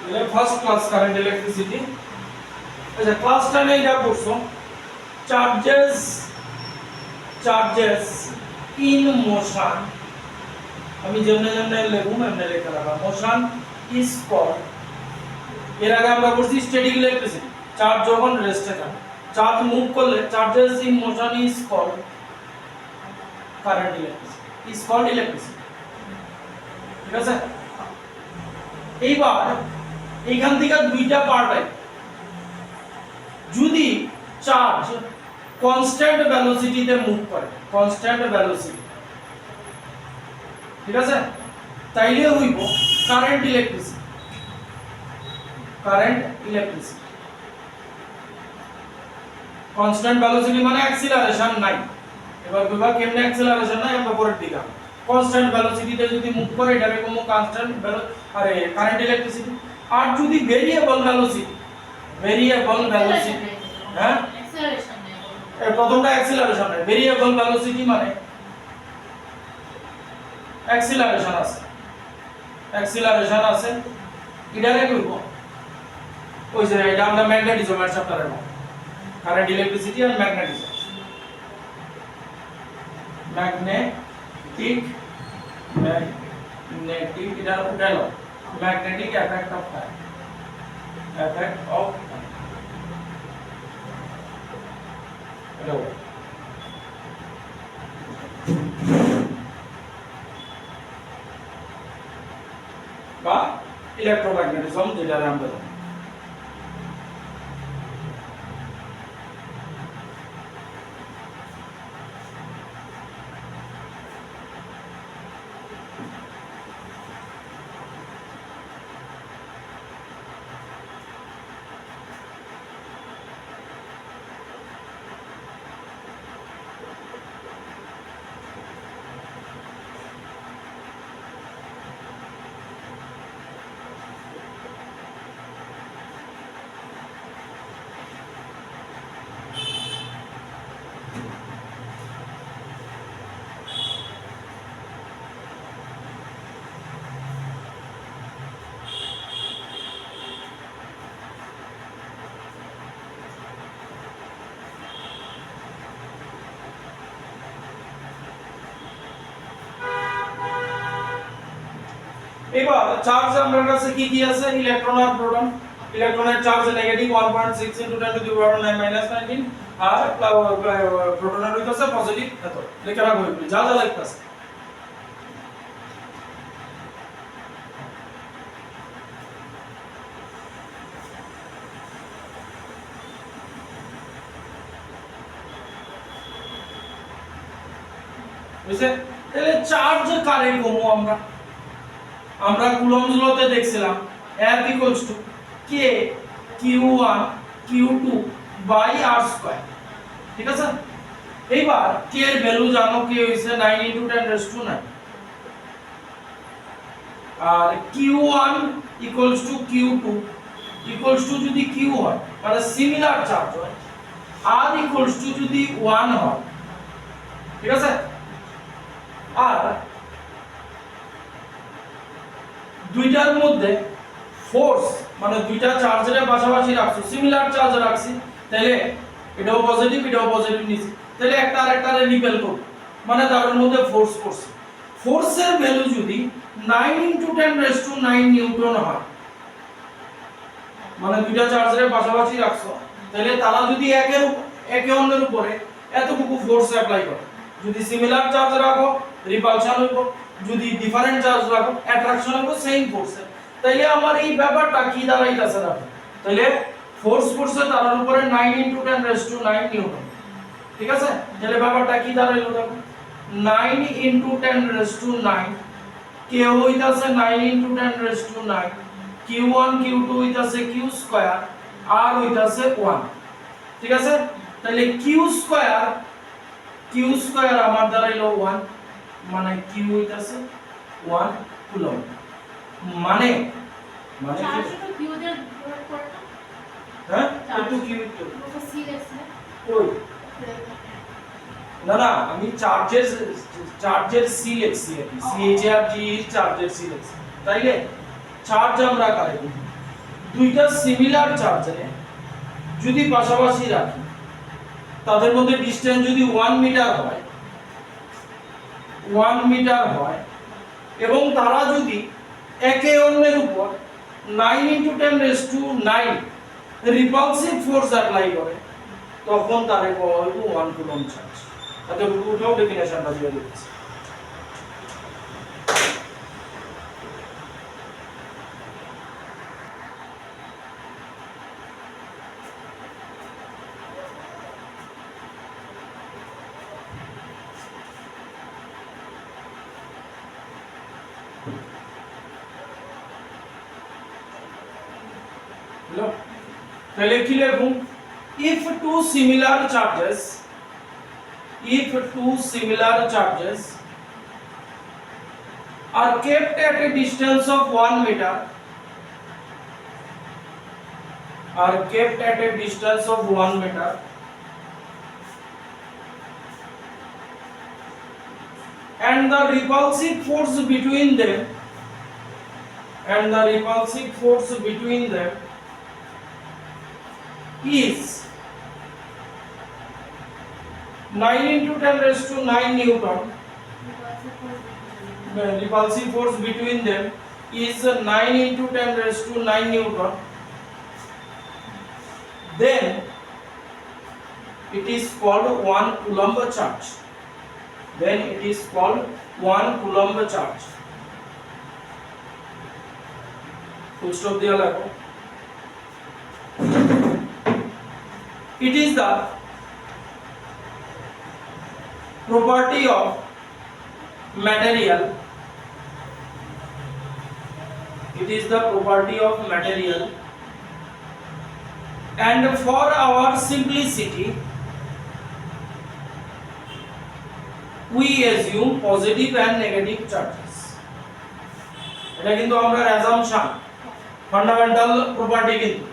এটা first class current electricity. আচ্ছা class 10 এ এটা পড়ছো চার্জেস ইন মোশন। আমি যেমনে যেমনে লিখুম এমনে লেখা রাখা। মোশন ইজ কল্ড, এর আগে আমরা পড়ছি স্ট্যাটিক ইলেকট্রিসিটি, চার্জ যখন রেস্টে থাকে, চার্জ মুভ করলে charges in motion is called current electricity, is called electricity. ঠিক আছে, এইবার এইখান থেকে দুইটা পার্ট হয়। যদি চার্জ কনস্ট্যান্ট ভেলোসিটিতে মুভ করে, কনস্ট্যান্ট ভেলোসিটি, ঠিক আছে, তাইলে হইব current electricity. Current electricity constant velocity মানে অ্যাক্সিলারেশন নাই। এবার বিভাগ কেমনে অ্যাক্সিলারেশন নাই আমরা পরের দিকে। কনস্ট্যান্ট ভেলোসিটিতে যদি মুভ করে এটাকে কোনো কনস্ট্যান্ট কারেন্ট ইলেকট্রিসিটি। আর যদি ভেরিয়েবল ভেলোসিটি, হ্যাঁ অ্যাক্সেলারেশন নেই, প্রথমটা অ্যাক্সিলারেশন নাই, ভেরিয়েবল ভেলোসিটি মানে অ্যাক্সিলারেশন আছে, এটারে কইব ওই যে এটা আমরা ম্যাগনেটিজমের চ্যাপ্টারে পাবো, কারেন্ট ইলেকট্রিসিটি আর ম্যাগনেটিজম। ম্যাগনেটিক এটা উঠালো, magnetic effect of current, effect of এটা বা ইলেকট্রোম্যাগনেটিজম যেটা আমরা জানি। এবার চার্জ আমাদের কাছে কি কি আছে? ইলেকট্রন আর প্রোটন। ইলেকট্রনের চার্জ নেগেটিভ 1.6 × 10⁻⁹ আর প্রোটনের হইতাছে পজিটিভ এত। লেখা রাখো যা যা লিখতাছে। বুঝছে? তাহলে চার্জ কারে কমু আমরা কুলম্বস লতে দেখছিলাম F = K Q1 Q2 /r²। ঠিক আছে, এইবার K এর ভ্যালু জানো, K হইছে 9 × 10⁹ আর Q1 = Q2 যদি Q হয় মানে সিমিলার চার্জ হয়, R = যদি 1 হয়, ঠিক আছে, আর দুইটার মধ্যে ফোর্স মানে দুইটা চার্জের পাশাপাশি রাখছো, সিমিলার চার্জ রাখছি, তাহলে এটাও পজিটিভ নিছি, তাহলে একটা আরেকটারে রিপেল করব, মানে তাদের মধ্যে ফোর্স পড়ছে। ফোর্সের ভ্যালু যদি 9 × 10⁹ নিউটন হয়, মানে দুইটা চার্জের পাশাপাশি রাখছো, তাহলে তারা যদি একে অন্যের উপরে এতটুকু ফোর্স অ্যাপ্লাই করে, যদি সিমিলার চার্জ রাখো রিপালশন হইব, যদি ডিফারেন্ট চার্জ রাখো অ্যাট্রাকশন হইব সেম ফোর্সে। তাইলে আমার এই ব্যাপারটা কি দাঁড়াইতাছে রাখো, তাইলে ফোর্স পড়ছে তার উপরে 9 × 10⁹ নিউটন। ঠিক আছে, তাহলে ব্যাপারটা কি দাঁড়াইলো দেখো, 9 × 10⁹ কে হইতাছে 9 × 10⁹, Q1 Q2 হইতাছে Q² আর হইতাছে 1। ঠিক আছে, তাহলে Q² আমার দাঁড়াইলো 1, মানে Q হইতাছে 1 কুলম্ব। মানে চার্জ তো কিউ দিয়ে প্রয়োগ করে না, হ্যাঁ একটু Q একটু তো সি লেখছে কই না আমি চার্জের সি লিখছি, CHARG চার্জের সি লিখছি। তাইলে চার্জ আমরা কারে করি? দুইটা সিমিলার চার্জে যদি পাশাপাশি রাখি, তাদের মধ্যে ডিসটেন্স যদি 1 মিটার হয়, 1 মিটার হয়, এবং তারা যদি একে অন্যের উপর 9 × 10⁹ রিপালসিভ ফোর্স অ্যাপ্লাই করে, তখন তারে বলা হইব 1 কুলম্ব চার্জ। তাতে উঠাও ডেফিনেশনটা দিয়ে দিচ্ছি। হ্যালো, তাহলে কি লিখব? if two similar charges are kept at a distance of 1 meter, and the repulsive force between them is 9 × 10⁹ Newton. The repulsive force between them is 9 × 10⁹ Newton. Then it is called 1 coulomb charge. Full stop दिया लगो. It is the property of material and for our simplicity we assume positive and negative charges. এটা কিন্তু আমরা assumption, fundamental property, কিন্তু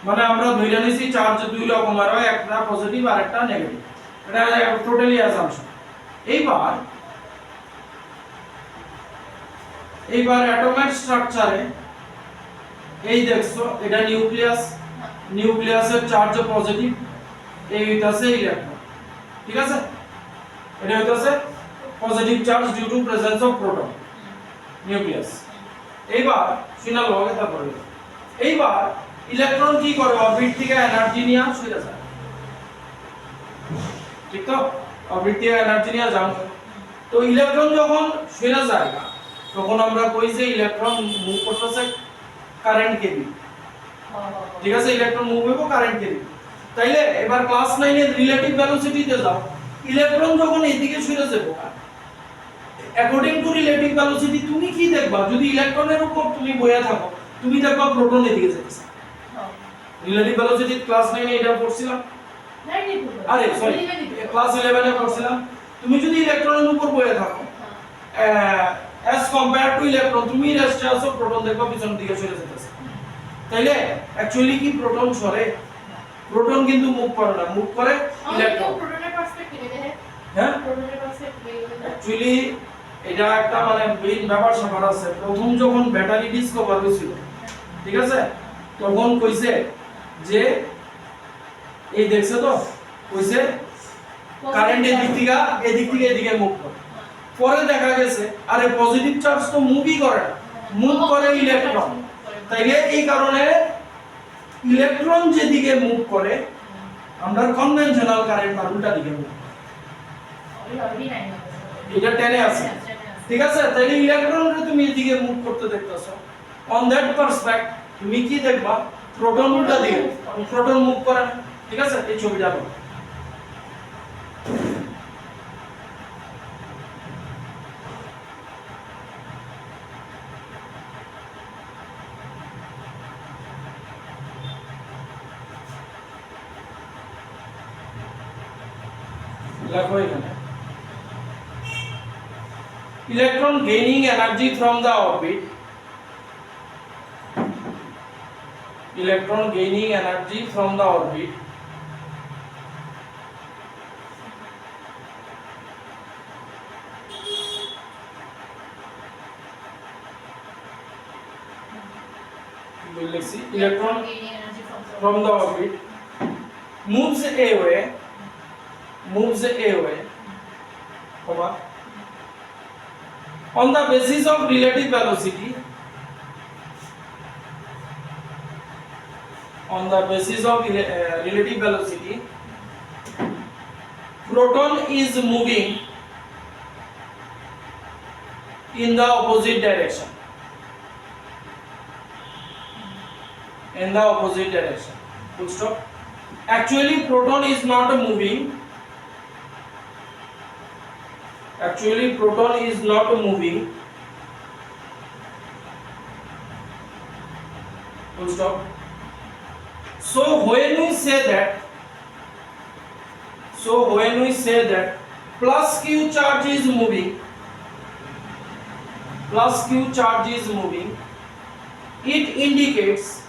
মানে আমরা ধরে নিছি চার্জ দুই রকমের হয়, একটা পজিটিভ আর একটা নেগেটিভ। এটা টোটালি অ্যাজাম্পশন। এইবার অ্যাটমের স্ট্রাকচারে এই দেখছো, এটা নিউক্লিয়াসের চার্জ পজিটিভ, এই হইতাছে ইলেকট্রন, ঠিক আছে? এটা হইতাছে positive charge due to presence of proton, nucleus. এইবার ফিনাল লগে তারপরে এইবার ইলেকট্রন কি করে? অরবিট থেকে এনার্জি নিয়ে সরে যায়, ঠিক তো? অরবিট থেকে এনার্জি নিয়ে যান। তো ইলেকট্রন যখন সরে যায় তখন আমরা কই যে ইলেকট্রন মুভ করতেছে কারেন্ট কে দিয়ে, ঠিক আছে? ইলেকট্রন মুভ হইব কারেন্ট কে দিয়ে। তাইলে এবার ক্লাস 9 এর রিলেটিভ ভেলোসিটিতে যাও, ইলেকট্রন যখন এইদিকে সরে যাবে, অ্যাকর্ডিং টু রিলেটিভ ভেলোসিটি তুমি কি দেখবা? যদি ইলেকট্রনের উপর তুমি বইয়া থাকো, তুমি দেখবা প্রোটন এদিকে যাচ্ছে। রিলেটিভ ভেলোসিটি ক্লাস 9 এ এটা পড়ছিলাম, আরে সরি ক্লাস 11 এ পড়ছিলাম। তুমি যদি ইলেকট্রনের উপর বইয়া থাকো as compared to ইলেকট্রন, তুমি রেস্টে আসো, প্রোটন দেখবা পিছন দিকে সরে যাচ্ছে। তাইলে অ্যাকচুয়ালি কি প্রোটন সরে? প্রোটন কিন্তু মুভ করে না, মুভ করে ইলেকট্রন। হ্যাঁ, অ্যাকচুয়ালি এটা একটা মানে মেইন ব্যাপার স্যাপার আছে। প্রথম যখন ব্যাটারি ডিসকভার হয়েছিল, ঠিক আছে, তখন কইছে যে এই দেখছো তো, কইছে কারেন্ট এদিক থেকে এদিকে মুভ করে। পরে দেখা গেছে আরে পজিটিভ চার্জ তো মুভই করে না, মুভ করে ইলেকট্রন। তাইলে এই কারণে ইলেকট্রন যেদিকে মুভ করে আমরা কনভেনশনাল কারেন্ট তার উল্টা দিকে মুভ করে, এটা টেনে আছে, ঠিক আছে? তাইলে ইলেকট্রনকে তুমি এদিকে মুভ করতে দেখতেছো, অন দ্যাট পার্সপেক্ট তুমি কি দেখবা? প্রোটন উল্টা দিকে, প্রোটন মুভ করে না, ঠিক আছে? এই ছবিটা দেখো। লেখো এখানে electron gaining energy from the orbit, লিখছি electron gaining energy from the orbit moves away comma on the basis of relative velocity relative velocity proton is moving in the opposite direction full stop. Actually proton is not moving full stop. So when we say that plus q charge is moving it indicates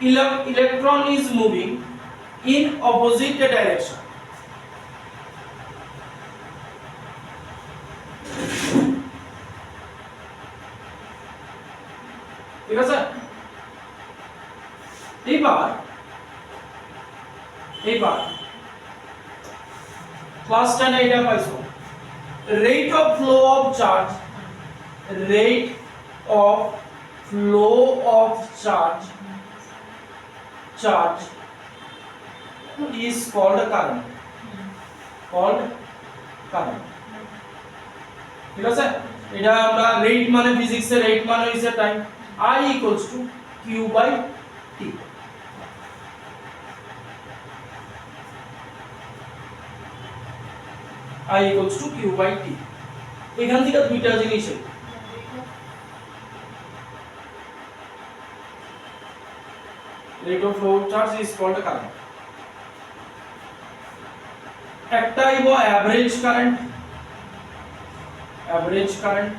electron is moving in opposite direction. ঠিক আছে এইবার class 10 এটা পাইছো rate of flow of charge is called current ঠিক আছে এটা আমরা rate মানে ফিজিক্সের রেট মানে হইছে time I equals to q by t I equals to q by t এখান থেকে দুইটা জিনিস rate of flow of charge is called current একটা হইব average current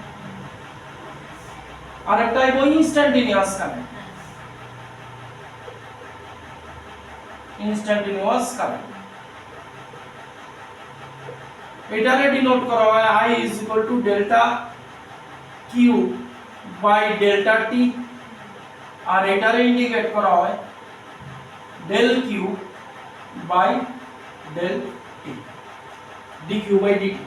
আর একটা হইব instantaneous current এটারে ডিনোট করা হয় I is equal to delta q by delta t আর এটারে ইন্ডিকেট করা হয় del q by del t dq by dt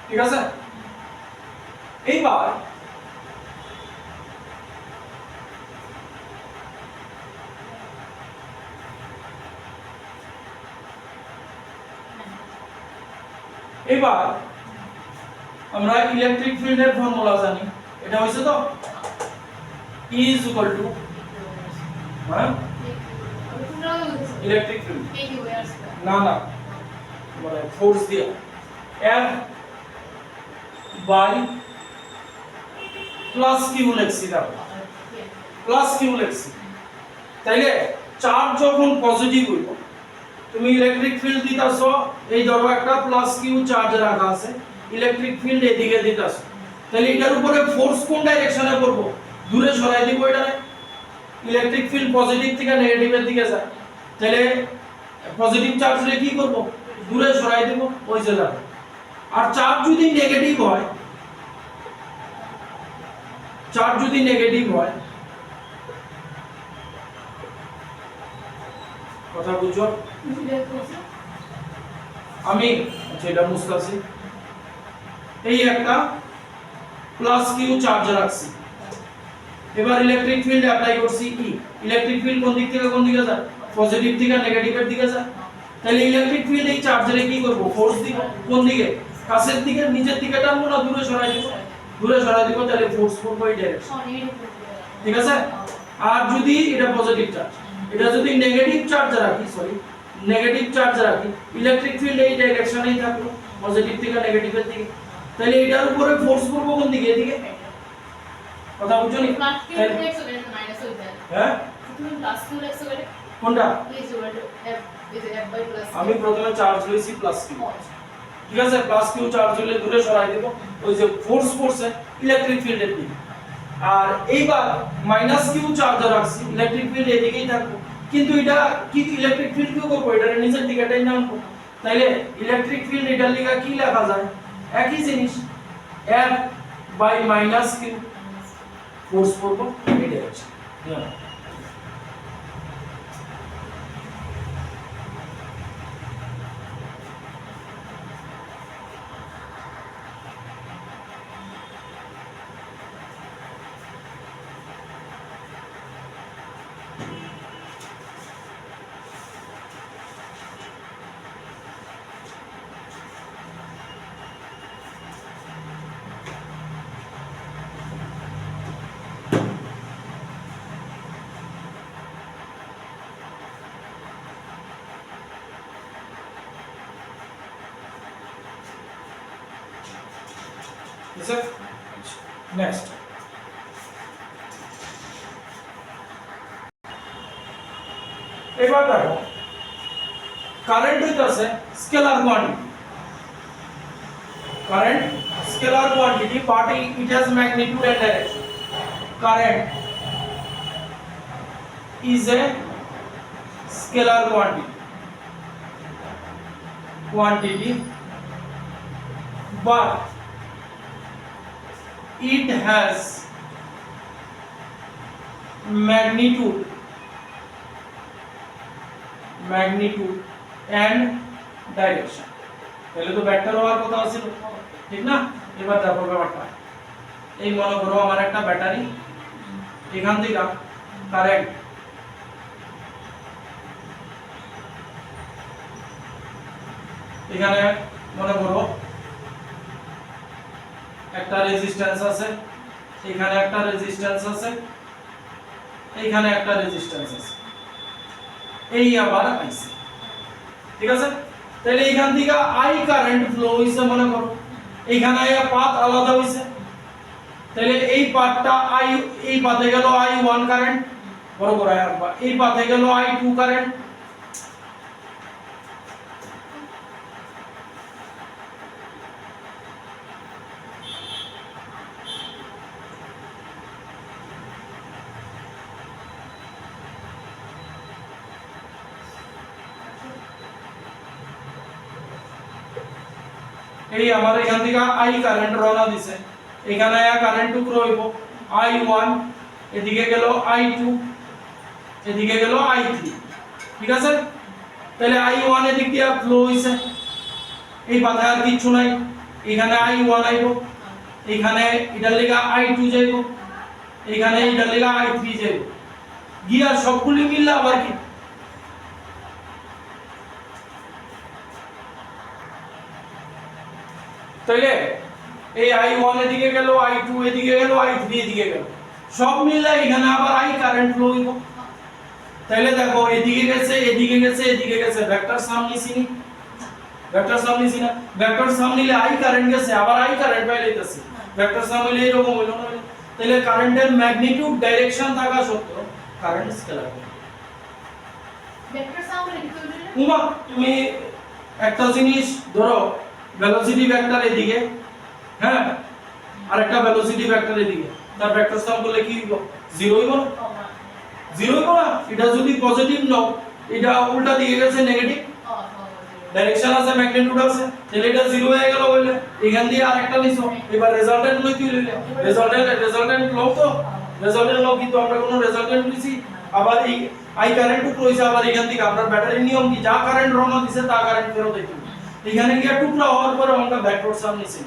ঠিক আছে এইবার আমরা ইলেকট্রিক ফিল্ডের ফর্মুলা জানি এটা হইছে তো E is equal to electric field না মানে ফোর্স দিয়া F by প্লাস কিউ লিখছি দেখো প্লাস কিউ লিখছি তাইলে চার্জ যখন পজিটিভ হইব তুমি ইলেকট্রিক ফিল্ড দিতাছো এই ধরো একটা প্লাস কিউ চার্জ রাখা আছে ইলেকট্রিক ফিল্ড এদিকে দিতাছো তাহলে এটার উপরে ফোর্স কোন ডাইরেকশনে পড়বো দূরে সরাই দিব এটারে ইলেকট্রিক ফিল্ড পজিটিভ থেকে নেগেটিভের দিকে যায় তাহলে পজিটিভ চার্জ রে কি করব দূরে সরাই দিব ওই যে যাবে আর চার্জ যদি নেগেটিভ হয় কথা বুঝছো আমি যেটা মুস্তাছি এই একটা প্লাস কিউ চার্জ রাখছি এবার ইলেকট্রিক ফিল্ড অ্যাপ্লাই করছি ই ইলেকট্রিক ফিল্ড কোন দিক থেকে যায় পজিটিভ থেকে নেগেটিভের দিকে যায় তাহলে ইলেকট্রিক ফিল্ড এই চার্জে কি করব ফোর্স দিব কোন দিকে কাছের দিকে নিচের দিকে টানবো না দূরে সরাই দিব তাহলে ফোর্স পড়বে এই ডাইরেকশন ঠিক আছে আর যদি এটা পজিটিভ চার্জ এটা যদি নেগেটিভ চার্জ রাখি ইলেকট্রিক ফিল্ড এই ডাইরেকশনেই থাকলো পজিটিভ থেকে নেগেটিভের দিকে তাহলে এটার উপরে ফোর্স পড়বে কোন দিকে এদিকে কথা বুঝছো নি হ্যাঁ কোনটা আমি প্রথমে চার্জ লইছি প্লাস কিউ ঠিক আছে, প্লাস কিউ চার্জ হলে দূরে সরাই দেব ওই যে ফোর্স পড়ছে ইলেকট্রিক ফিল্ডের দিকে। আর এইবার মাইনাস কিউ চার্জ রাখছি, ইলেকট্রিক ফিল্ড এদিকেই থাকবে, কিন্তু এটা কি ইলেকট্রিক ফিল্ড কি করব, এটা নিচের দিকে টাই নামবো। তাইলে ইলেকট্রিক ফিল্ড এটার লিগা কি লেখা যায়, একই জিনিস F by minus Q, force করব এই ডাইরেকশন। নেক্সট এবার দেখো কারেন্ট হইতাছে scalar quantity, current scalar quantity but it has magnitude and direction. Current is a scalar quantity but it has magnitude and direction. তাহলে তো ভেক্টর হওয়ার কথা ছিল, ঠিক না? এবার দেখো ব্যাপারটা, এই মনে করো আমার একটা ব্যাটারি, এখান থেকে কারেন্ট এখানে মনে করো একটা রেজিস্ট্যান্স আছে, এখানে একটা রেজিস্ট্যান্স আছে, এইখানে একটা রেজিস্ট্যান্স আছে, এই আবার আইছে, ঠিক আছে? তাহলে এখান থেকে আই কারেন্ট ফ্লো হইছে, মনে করো এইখানে আইয়া পাথ আলাদা হইছে, তাহলে এই পাথটা আই, এই পাথে গেল I1 কারেন্ট, বরাবর আইবা, এই পাথে গেল I2 কারেন্ট, এই আমার এখান থেকে আই কারেন্ট রওনা দিছে, এখানে আয়া কারেন্ট টুকরো হইব I1, এদিকে গেল I2, এদিকে গেল I3, ঠিক আছে? তাহলে I1 এদিক দিয়ে ফ্লো হইছে, এই পাথে আর কিছু নাই, এখানে I1 আইব, এখানে এটার লাগা I2 যাইব, এখানে এটার লাগা I3 যাইব, গিয়া সবগুলি মিললে আবার কি তাইলে এই I1 এদিকে গেল, I2 এদিকে গেল, I3 এদিকে গেল, সব মিললে এখানে আবার I কারেন্ট ফ্লো হইব। তাইলে দেখো এদিকে গেছে, এদিকে গেছে, এদিকে গেছে, ভেক্টর সাম নিছিনি, ভেক্টর সাম নিছি না, ভেক্টর সাম নিলে I কারেন্ট গেছে, আবার I কারেন্ট পাইলেইতাছে, ভেক্টর সাম হইলে এরকম হইলো না? তাইলে কারেন্টের ম্যাগনিটিউড ডাইরেকশন থাকা সত্ত্বেও কারেন্ট স্কেলার হবে। ভেক্টর সাম হলে কি করবে? উমা তুমি একটা জিনিস ধরো, ভেলোসিটি ভেক্টর এদিকে, হ্যাঁ, আর একটা ভেলোসিটি ভেক্টর এদিকে, তার ভেক্টর সাম করলে কি হইব? জিরো হইব না? জিরো হইব না? এটা যদি পজিটিভ নাও, এটা উল্টা দিকে গেছে নেগেটিভ, ডাইরেকশন আছে, ম্যাগনিটিউড আছে, তাহলে এটা জিরো হয়ে গেল বলে এখান দিয়ে আরেকটা নিছো, এবার রেজাল্টেন্ট লই কি লইলে, রেজাল্টেন্ট লও, তো রেজাল্টেন্ট লও, কিন্তু আমরা কোনো রেজাল্টেন্ট নিছি, আবার এই আই কারেন্ট টুকরো হইছে, আবার এখান থেকে আপনার ব্যাটারির নিয়ম কি, যা কারেন্ট রওনা দিছে তা কারেন্ট ফেরত দিতে, এখানে গিয়া টুকরা হওয়ার পরে আমরা ভেক্টর সাম নিছি,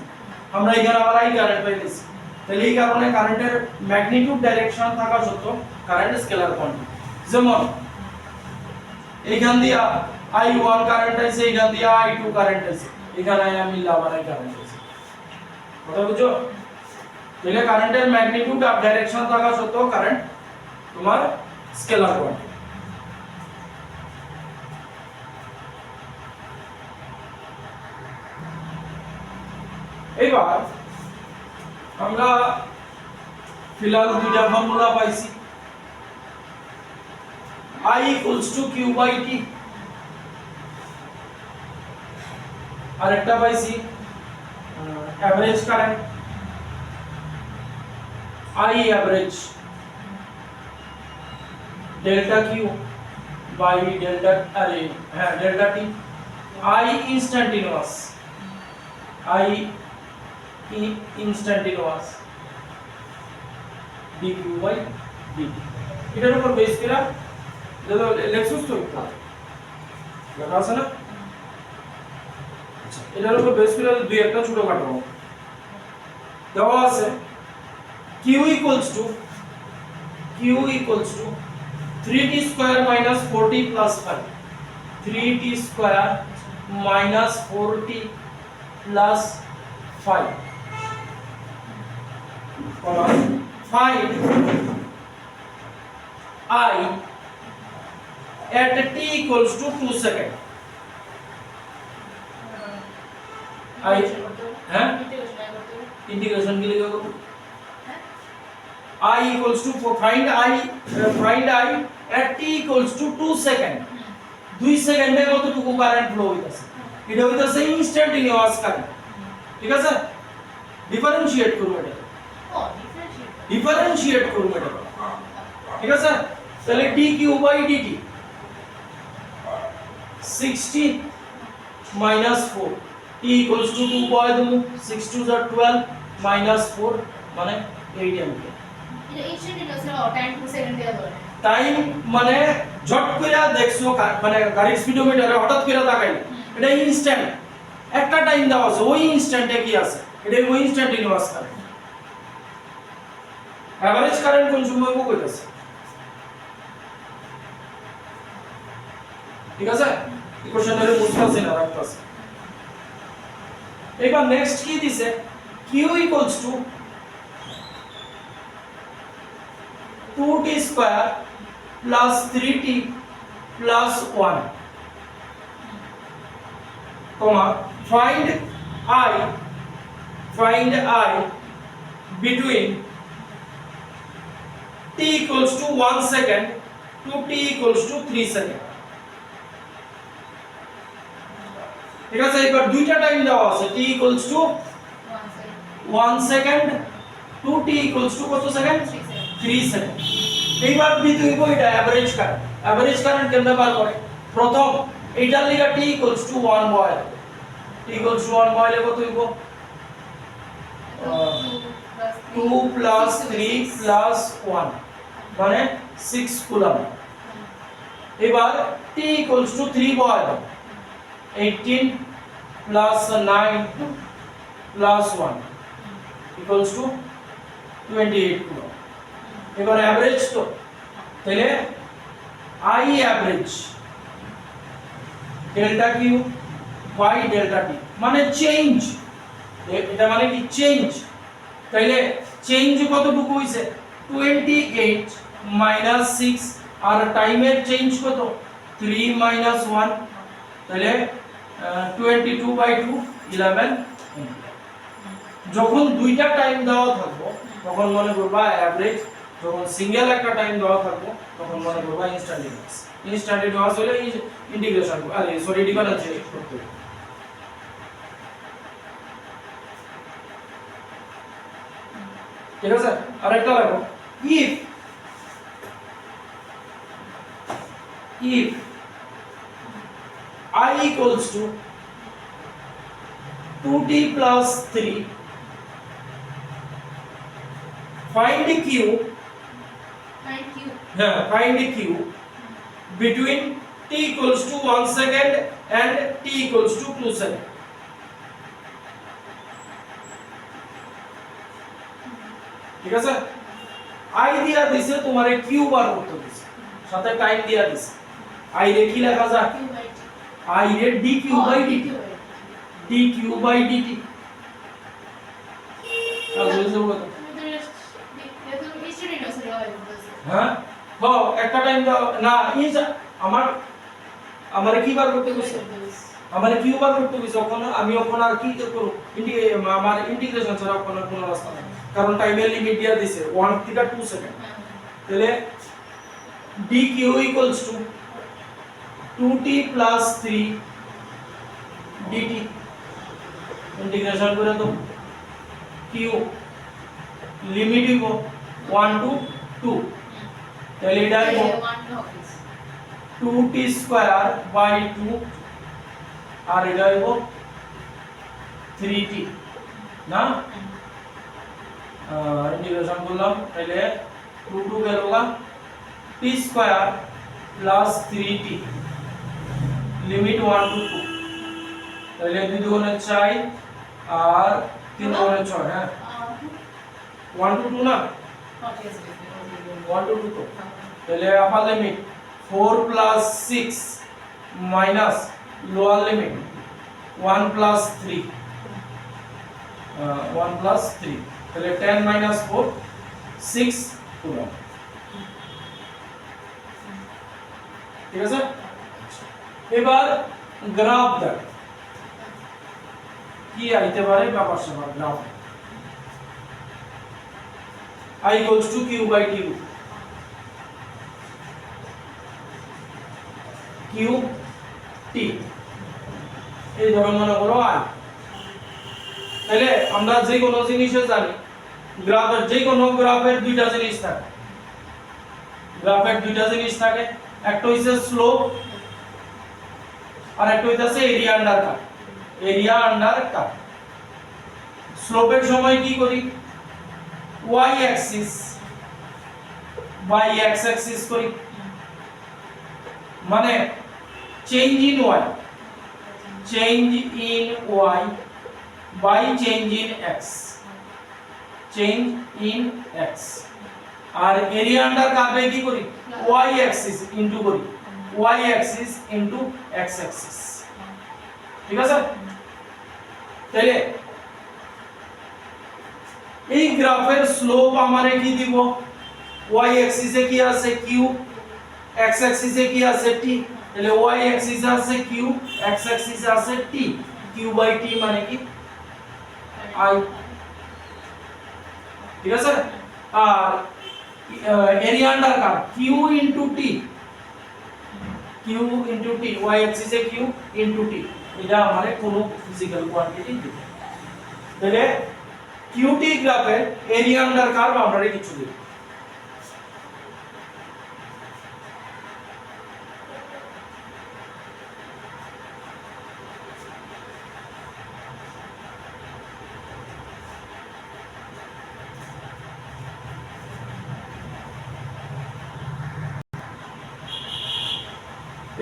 আমরা এখানে আবার আই কারেন্ট পাইছি। তাহলে এই কারণে কারেন্টের ম্যাগনিটিউড ডাইরেকশন থাকা সত্ত্বেও কারেন্ট স্কেলার কোয়ান্টিটি। যেমন এইখান দিয়া I1 কারেন্ট আছে, এইখান দিয়া I2 কারেন্ট আছে, এখানে মিললে আবার আই কারেন্ট আছে, কথা বুঝছো? তাহলে কারেন্টের ম্যাগনিটিউড আর ডাইরেকশন থাকা সত্ত্বেও কারেন্ট তোমার স্কেলার কোয়ান্টিটি। এবার আমরা ফিলহাল দুইটা ফর্মুলা পাইছি, I equals to Q by T, আরেকটা পাইছি average current I average delta Q by delta array delta T I instantaneous dq by dt এটার উপর বেস করে যেটা লেক্সুস তো লেখা আছে না আচ্ছা এটার উপর বেস করে দুই একটা ছোট কাটাবো দেওয়া আছে Q equals to 3t square minus 4t plus 5 3t square minus 4t plus 5 find I at t equals to 2 seconds I হ্যাঁ ইন্টিগ্রেশন কি লিখব I equals to find I at t equals to 2 second 2 সেকেন্ডে কতটুকু current flow হইতাছে এটা হইতাছে instantaneous current ঠিক আছে ডিফারেনশিয়েট করব এটা ডিফারেনশিয়েট করব এটা ঠিক আছে তাহলে dq by dt 60 minus 4 t equals to 2 বয় দেবো 6 2 are 12 minus 4 মানে 8 অ্যাম্পিয়ার এটা ইনস্ট্যান্টেনিয়াস টাইম 2 সেকেন্ড দেওয়া দরকার টাইম মানে ঝট করে দেখছো মানে গাড়ির স্পিডোমিটারে হঠাৎ করে তাকাই এটা ইনস্ট্যান্ট একটা টাইম দেওয়া আছে ওই ইনস্ট্যান্টে কি আছে এটা ওই ইনস্ট্যান্টেনিয়াস কারেন্ট এভারেজ কারেন্ট কোন সময় কইতাছে ঠিক আছে ইকুয়েশনের বুঝতাছি না রাখতাছি এবার নেক্সট কি দিছে q equals to 2t square plus 3t plus 1 comma find I between t equals to 1 second to t equals to 3 second ঠিক আছে এবার দুইটা টাইম দেওয়া আছে t equals to 1 second to t equals to কত second 3 second এইবার দিতে হইব এটা এভারেজ কারেন্ট কেমনে বার করে প্রথম এইটার লিগা t equals to 1 boy t equals to 1 বয়লে কত হইব 2 plus 3 plus 1 মানে 6 কুলম এবার t equals to 3 boy 18 plus 9 plus 1 equals to 28 coulomb এবার এভারেজ তো তাহলে I average delta q by delta t মানে চেঞ্জ এটা মানে কি চেঞ্জ তাহলে চেঞ্জ কতটুকু হইছে 28 minus 6 আর টাইমের চেঞ্জ কত 3 minus 1 তাহলে 22 by 2 11 যখন দুইটা টাইম দেওয়া থাকবো তখন মনে করবা এভারেজ যখন সিঙ্গেল একটা টাইম দেওয়া থাকবো তখন মনে করবা ইনস্ট্যান্টেনিয়াস হলে ইন্টিগ্রেশন ডিফারেন্সিয়েট করতে হবে ঠিক আছে আরেকটা দেখো if I equals to 2t plus 3 find q between t equals to 1 second and t equals to 2 second ঠিক আছে i দিয়া দিছে তোমারে q বার করতে দিছে সাথে টাইম দিয়া দিছে i রে কি লেখা যায় i রে dq by dt dq by dt তাহলে বুঝছো হ্যাঁ বাও একটা টাইম দাও না আমার কি বার করতে কইছে আমার কিউ বার করতে কইছে ওখানে আমি ওখানে আর কি করব আমার ইন্টিগ্রেশন ছাড়া ওখানে কোনো রাস্তা নাই কারণ টাইমের লিমিট দিয়া দিছে 1 থেকে 2 সেকেন্ড তাহলে dq equals to 2t plus 3 dt integration করে তো কিউ লিমিট হইব 1 টু 2 তাহলে এটা হইব 2t স্কয়ার বাই 2 আর এটা হইব 3t না ইন্টিগ্রেশন করলাম তাহলে 2 2 গেল t square plus 3t limit 1 to 2 তাহলে 2 দুগুণে 4 আর 3 দুগুণে 6 হ্যাঁ 1 টু 2 না 1 টু 2 তো তাহলে আপার limit 4 plus 6 minus lower limit 1 plus 3 1 plus 3 তাহলে 10 মাইনাস 4 6 পুরো ঠিক আছে এবার গ্রাফ দেখ কি আইতে পারে ব্যাপার স্যাপার graph I equals to q by q q t এই ধরনের মনে করো i তাহলে আমরা যে কোনো জিনিসে জানি গ্রাফের যে কোনো গ্রাফের দুইটা জিনিস থাকে একটা হইছে স্লোপ আর একটা হইতাছে এরিয়া আন্ডার কাট স্লোপের সময় কি করি y axis by x axis করি মানে change in y by change in x আর এরিয়া আন্ডার কার্ভে কি করি y axis ইনটু করি y axis into x axis ঠিক আছে তাহলে এই গ্রাফের স্লোপ আমারে কি দিব y axis এ কি আছে q x axis এ কি আছে t তাহলে y axis এ আছে q x axis এ আছে t q by t মানে কি i ঠিক আছে আর area under curve q into t y axis এ q ইনটু t এটা আমারে কোন ফিজিক্যাল কোয়ান্টিটি দিবে তাহলে qt গ্রাফের এরিয়া আন্ডার কার্ভ আমরা কিছু দেব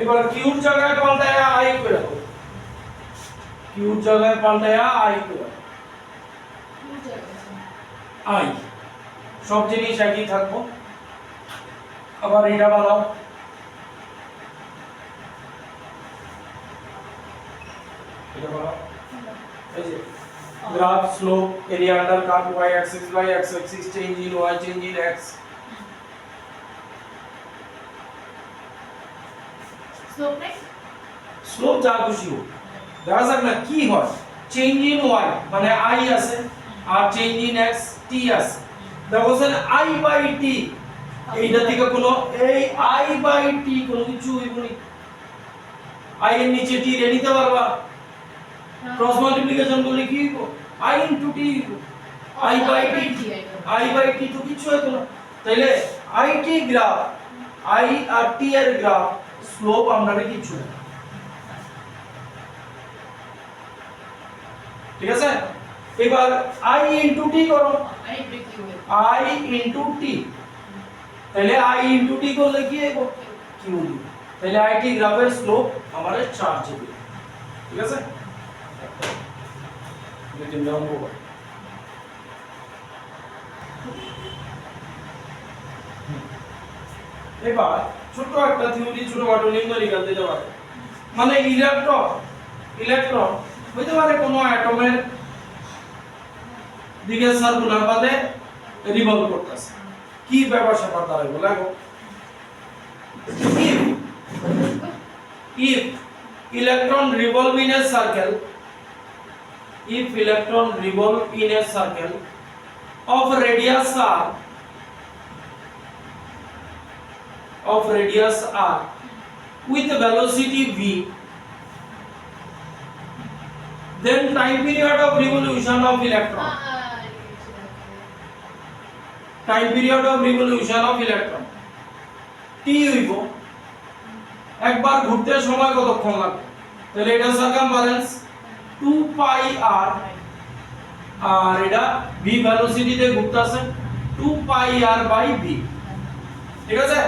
এবার কিউর জায়গায় পাল্টায়া i করে দাও কিউর জায়গায় পাল্টায়া i করে দাও i সব জিনিস একই থাকবো আবার এটা বানাও এই যে graph slope area under curve y axis by x axis change in y change in x slope যা খুশি হোক দেখা যাক না কি হয় চেঞ্জ ইন y মানে i আছে আর চেঞ্জ ইন x t আছে দেখো স্যার i বাই t এইটা থেকে কোনো এই i বাই t কোনো কিছু হইবনি i এর নিচে t রে নিতে পারবা ক্রস মাল্টিপ্লিকেশন করলে কি হইব i into t i by t তো কিছু হইতো না তাইলে i t গ্রাফ i আর t এর গ্রাফ স্লোপ আমরা কিছু না ঠিক আছে এবার i ইনটু t করো i ইনটু t তাহলে i ইনটু t করলে কি হবে q দিব তাহলে i t গ্রাফের স্লোপ আমাদের 4 হবে ঠিক আছে লেকিন ডাউন ওভার এবার ছোট একটা থিওরি ছোটখাটো নিউমেরিক্যাল দিতে পারে মানে ইলেকট্রন হইতে পারে কোনো অ্যাটমের দিকে সার্কুলার পাথে রিভলভ করতেছে কি ব্যাপার স্যাপার দাঁড়াবে লাগো if electron revolve in a circle of radius r with velocity v then time period of revolution of electron, time period of revolution of electron t হইব একবার ঘুরতে সময় কতক্ষণ লাগবে, তাহলে এটা সার্কামফারেন্স 2 পাই r, আর এটা v ভেলোসিটিতে ঘুরতেছে 2 পাই r বাই v, ঠিক আছে।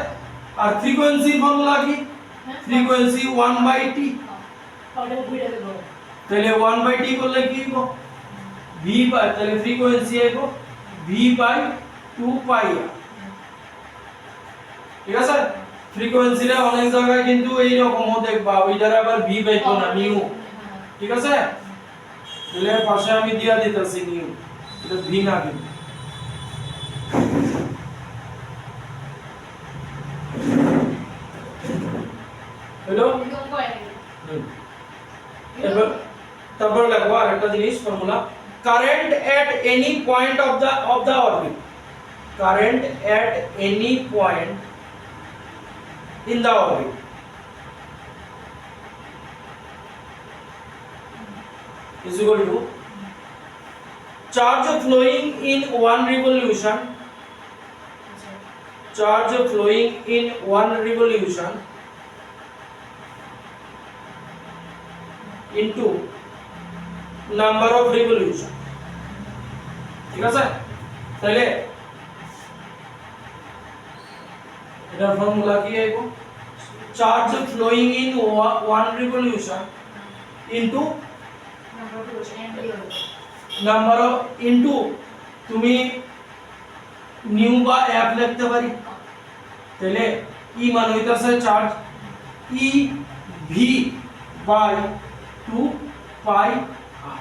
আর ফ্রিকোয়েন্সি ফর্মুলা কি, ফ্রিকোয়েন্সি 1 বাই t, তাহলে 1 বাই t করলে কি হইব v বাই, তাহলে ফ্রিকোয়েন্সি হইব v বাই 2 পাই r, ঠিক আছে। ফ্রিকোয়েন্সিটা অনেক জায়গায় কিন্তু এই রকমও দেখবা, ওইটার আবার v পাইতো না নিউ, ঠিক আছে। তাহলে পাশে আমি দিয়া দিতেছি নিউ, এটা v না কিন্তু। হ্যালো, এবার তারপর লাগবো আরেকটা জিনিস formula, current at any point of the orbit, current at any point in the orbit is equal to charge flowing in one revolution, charge flowing in one revolution into number of revolution, ঠিক আছে। তাহলে এটার formula কি আইব, charge flowing in one revolution into number of, into তুমি nu বা F লিখতে পারি, তাহলে ই মান হইতাছে charge E V by 2 pi R,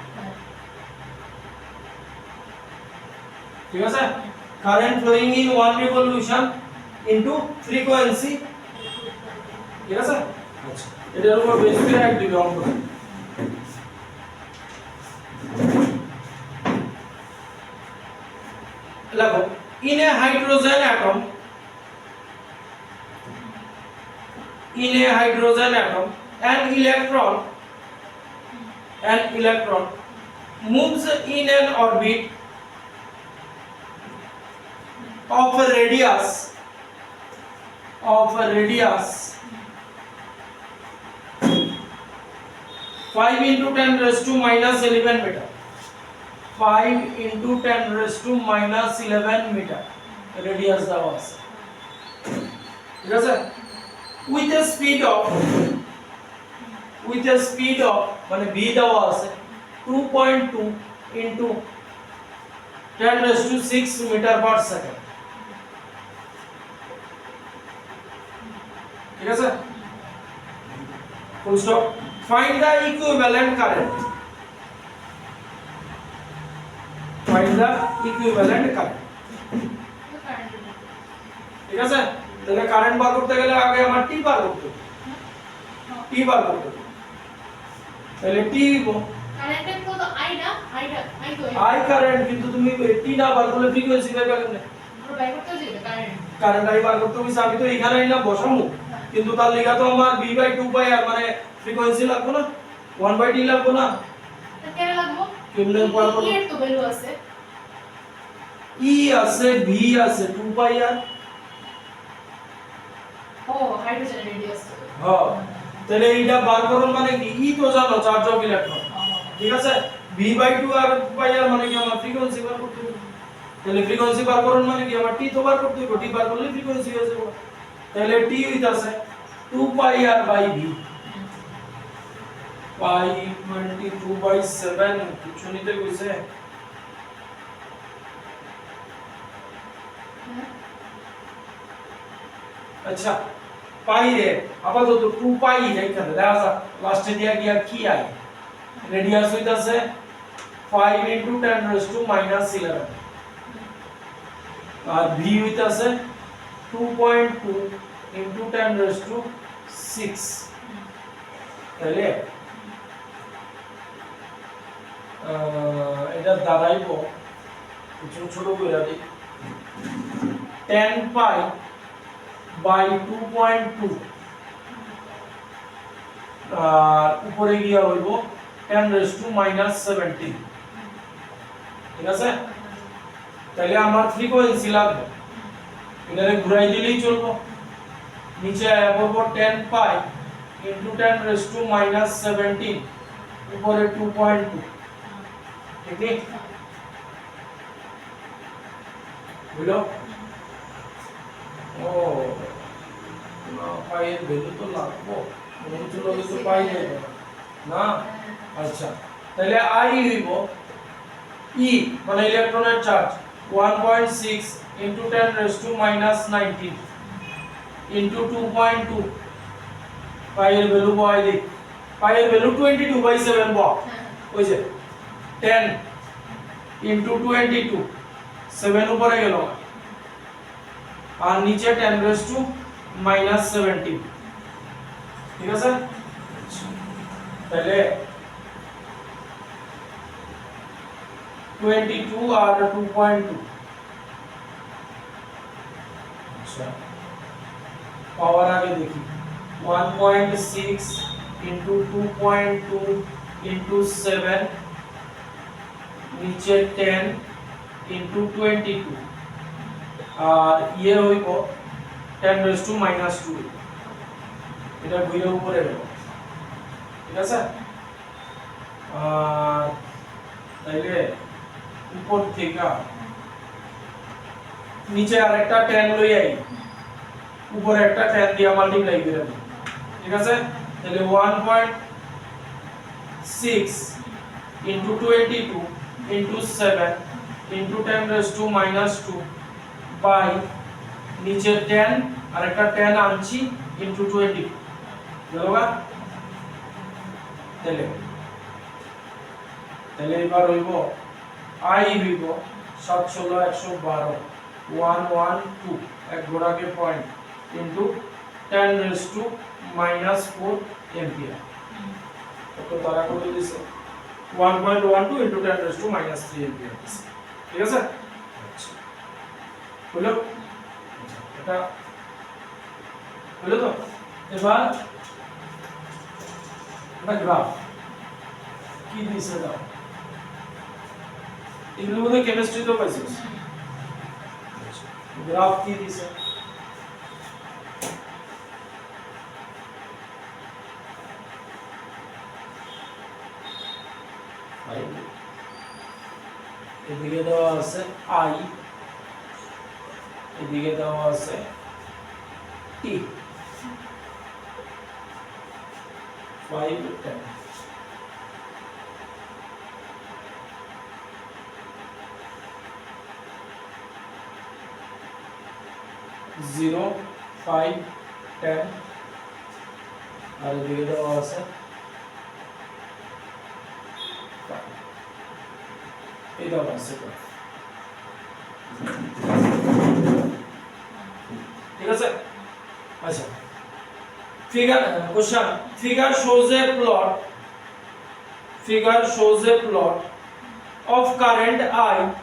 ঠিক আছে। Current flowing in one revolution into frequency, ঠিক আছে। আচ্ছা, এটার উপর বেস করে এক দিকে অঙ্ক লাগো। In a hydrogen atom, in a hydrogen atom an electron moves in an orbit of a radius 5 into 10 raised to minus 11 meter, 5 into 10 raised to minus 11 meter radius দেওয়া আছে, ঠিক আছে। with a speed of মানে v দেওয়া আছে 2.2 into 10 raised to 6 meter per second, ঠিক আছে। full stop. Find the equivalent current, find the equivalent current, ঠিক আছে। তাহলে কারেন্ট বার করতে গেলে আগে আমার টি বার করতে হবে, টি বার করতে হবে, তাহলে টি কারেন্টের তো আই না, আই তো আই কারেন্ট, কিন্তু তুমি টি না বার করলে ফ্রিকোয়েন্সি পাবে কেমনে, পুরো বাই করতে হবে কারেন্ট, কারেন্ট আই বার করতে হবে। আমি তো এখানেই না বসামু, কিন্তু তার লেখা তো আমার v বাই 2 পাই আর মানে ফ্রিকোয়েন্সি লাগবে না, 1 বাই t লাগবে না, কেন লাগবো, কেমনে বার করব, এর তো ভ্যালু আছে, ই আছে v আছে 2 পাই আর, ও হাইড্রোজেন রেডিয়াস, হ্যাঁ। তাহলে এইটা বার করুন মানে কি, ই তো জানো চার্জ অফ ইলেকট্রন, ঠিক আছে। v বাই 2 আর পাই আর মানে কি আমার ফ্রিকোয়েন্সি বার করতে হবে, তাহলে ফ্রিকোয়েন্সি বার করুন মানে কি আমার টি তো বার করতে হবে, টি বার করলে ফ্রিকোয়েন্সি হয়ে যাবে, তাহলে টি হইতাছে 2 পাই আর বাই v, পাই 22/7 কিছু নিতে কইছে, আচ্ছা পাই রে আপাতত 2 পাই এইখানে দেখা যাক লাস্টে দিয়া গিয়া কি আই, রেডিয়াস হইতাছে 5 into 10 raised to minus 11 R v হইতাছে 2.2 into 10 raised to 6, তাহলে এটা দাঁড়াইবো কিছু ছোট কইরা দিই 10 পাই by 2.2 আর উপরে গিয়া হইব 10 raised to minus 17 ঠিক আছে তাহলে আমার ফ্রিকোয়েন্সি লাগবে এটারে ঘুরাই দিলেই চলবে নিচে আয়া করব 10 পাই into 10 raised to minus 17 উপরে 2.2 ঠিক আছে বুঝলো ও না পাইয়ের ভ্যালু তো লাগবো মনে হচ্ছিল তো পাই যাবে না আচ্ছা তাহলে আই হইব ই মানে ইলেকট্রনের charge 1.6 into 10 raised to minus 19 into 2.2 পাইয়ের ভ্যালু বয় দিই পাইয়ের ভ্যালু 22/7 বয় ওই যে 10 into 22 7 উপরে গেল আর নিচে 10 raised to minus 17 ঠিক আছে তাহলে 22 আর 2.2 আচ্ছা পাওয়ার আগে দেখি 1.6 into 2.2 into 7 নিচে 10 into 22 আর ইয়ে হইব 10 raised to minus 2 এটা ঘুরে উপরে গেল ঠিক আছে আর তাইলে উপর থেকে নিচে আরেকটা 10 লই আই উপরে একটা 10 দিয়া মাল্টিপ্লাই করে দেব ঠিক আছে তাহলে 1.6 into 22 into 7 into 10 raised to minus 2 by নিচে 10 আর একটা 10 আনছি into 20 বুঝলা তাহলে এবার হইব i হইব 7 16 112 112 এক গোড়াকে point into 10 raised to minus 4 ampere কত তারা করে দিছে 1.12 into 10 raised to minus 3 ampere ঠিক আছে হলো এটা হলো তো এবার এটা গ্রাফ কি দিছে দাও এগুলো মধ্যে কেমিস্ট্রি তো পাইছিস গ্রাফ কি দিছে এদিকে দেওয়া আছে আই এদিকে দেওয়া আছে টি 5 10 0 5 10 আর এদিকে দেওয়া আছে এই দেওয়া আছে ঠিক আছে আচ্ছা figure question figure shows a plot of current I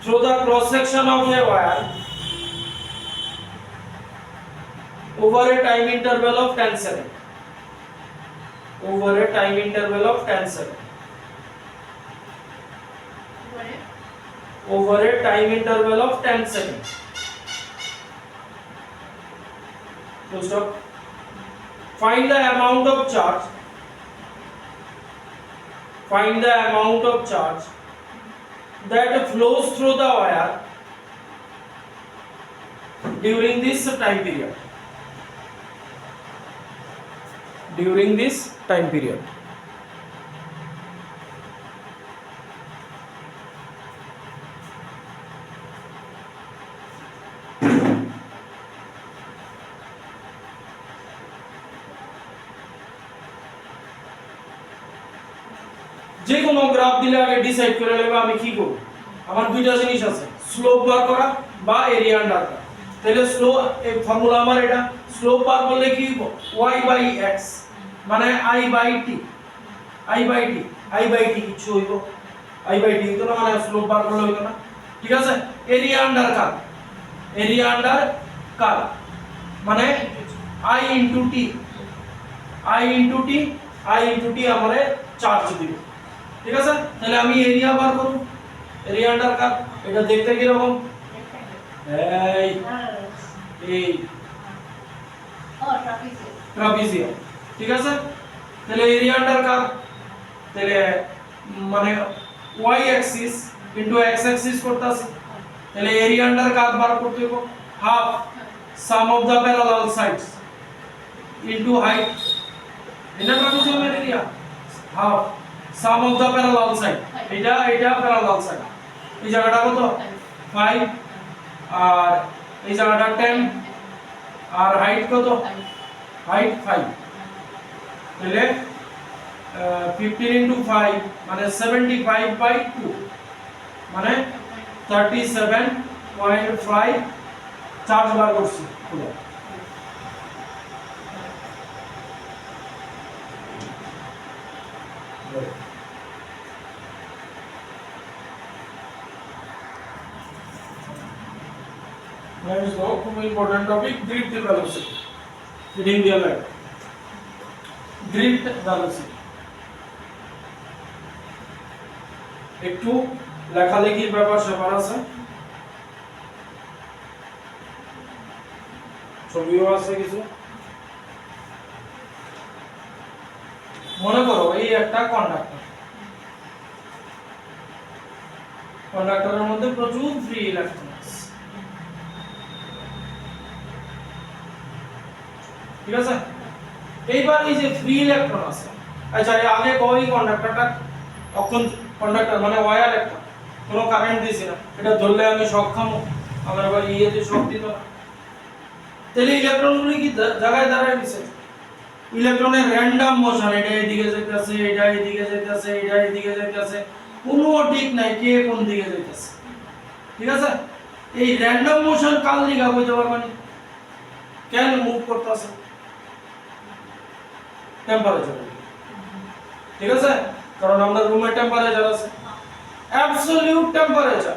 through the cross section of a wire over a time interval of 10 seconds over a time interval of 10 seconds over a time interval of 10 seconds full stop find the amount of charge that flows through the wire during this time period যে কোনো graph দিলে আগে decide করে নেব আমি কি করব আমার দুইটা জিনিস আছে স্লোপ বার করা বা এরিয়া আন্ডার করা তাহলে স্লো এই ফর্মুলা আমার এটা স্লোপ বার করলে কি হবে y/x মানে i/t কিছু হইব i/t তো না মানে স্লোপ বার করলে হইতো না ঠিক আছে এরিয়া আন্ডার কার্ভ মানে I into T আমারে চার্জ দিবে ঠিক আছে তাহলে আমি এরিয়া বার করব এরিয়া আন্ডার কার্ভ এটা দেখতে কি রকম এই ট্রাপিজিয়াম ঠিক আছে তাহলে এরিয়া আন্ডার কার্ভ তাহলে মানে y axis into x axis করতেছে তাহলে এরিয়া আন্ডার কার্ভ বার করতে হবে half sum of the parallel sides into height এটা ট্রাপিজিয়ামের area half sum of the parallel side এটা প্যারালাল সাইড এই জায়গাটা কত 5 আর এই জায়গাটা 10 আর হাইট কত হাইট 5 তাহলে 15 into 5 মানে 75 by 2 মানে 37.5 চার্জ বার করছি পুরো That is now very important topic, drift velocity. Reading the alert. Drift velocity. একটু লেখালেখির ব্যাপার স্যাপার আছে ছবিও আছে কিছু মনে করো এই একটা কন্ডাক্টরের মধ্যে প্রচুর ফ্রি ইলেকট্রন আছে ঠিক আছে এইবার এই যে ফ্রি ইলেকট্রন আছে আচ্ছা এই আগে কই কন্ডাক্টরটা তখন কন্ডাক্টর মানে ওয়্যার একটা কোনো কারেন্ট দিছি না এটা ধরলে আমি সক্ষম আমার আবার ইয়েতে শক দিত না তাহলে ইলেকট্রনগুলি কি জায়গায় দাঁড়ায় গেছে ইলেকট্রনের র‍্যান্ডম মোশন এটা এদিকে যাইতেছে এটা এদিকে যাইতেছে এটা এদিকে যাইতেছে কোনো ঠিক নাই কে কোন দিকে যাইতেছে ঠিক আছে এই র‍্যান্ডম মোশন কাল লিগা কইতে পারবেন কেন মুভ করতেছে টেম্পারেচার ঠিক আছে কারণ আমরা রুমের টেম্পারেচার আছে অ্যাবসলিউট টেম্পারেচার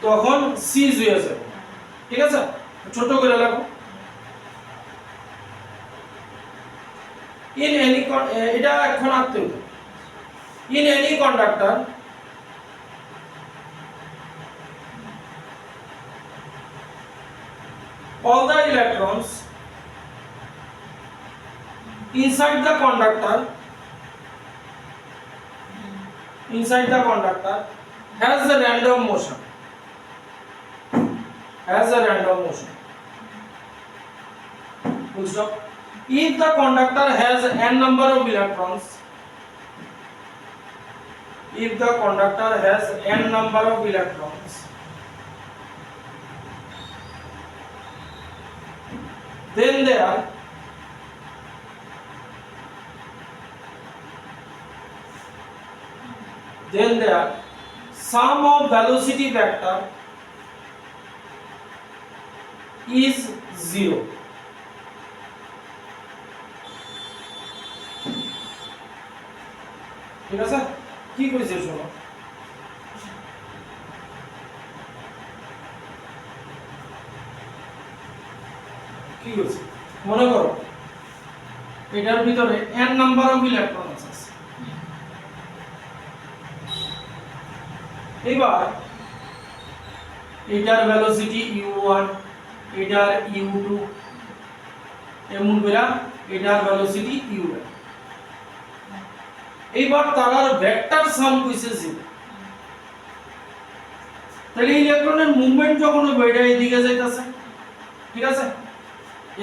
তখন সিজ হয়ে যাবে ঠিক আছে ছোট করে লেখো in any এটা এখন আঁকতে হবে in any conductor all the electrons inside the conductor has a random motion full stop if the conductor has n number of electrons then there sum of velocity vector is 0 ঠিক আছে কি কইছে শোনো কি কইছে মনে করো এটার ভিতরে n নাম্বার অফ ইলেকট্রন আছে এবার এটার ভেলোসিটি u1 এটার u2 এমন করে এটার ভেলোসিটি u1 এইবার তারার ভেক্টর সাম কইছে 0 তাহলে ইলেকট্রনের মুভমেন্ট যখন বেড়ে এদিকে যাইতাছে ঠিক আছে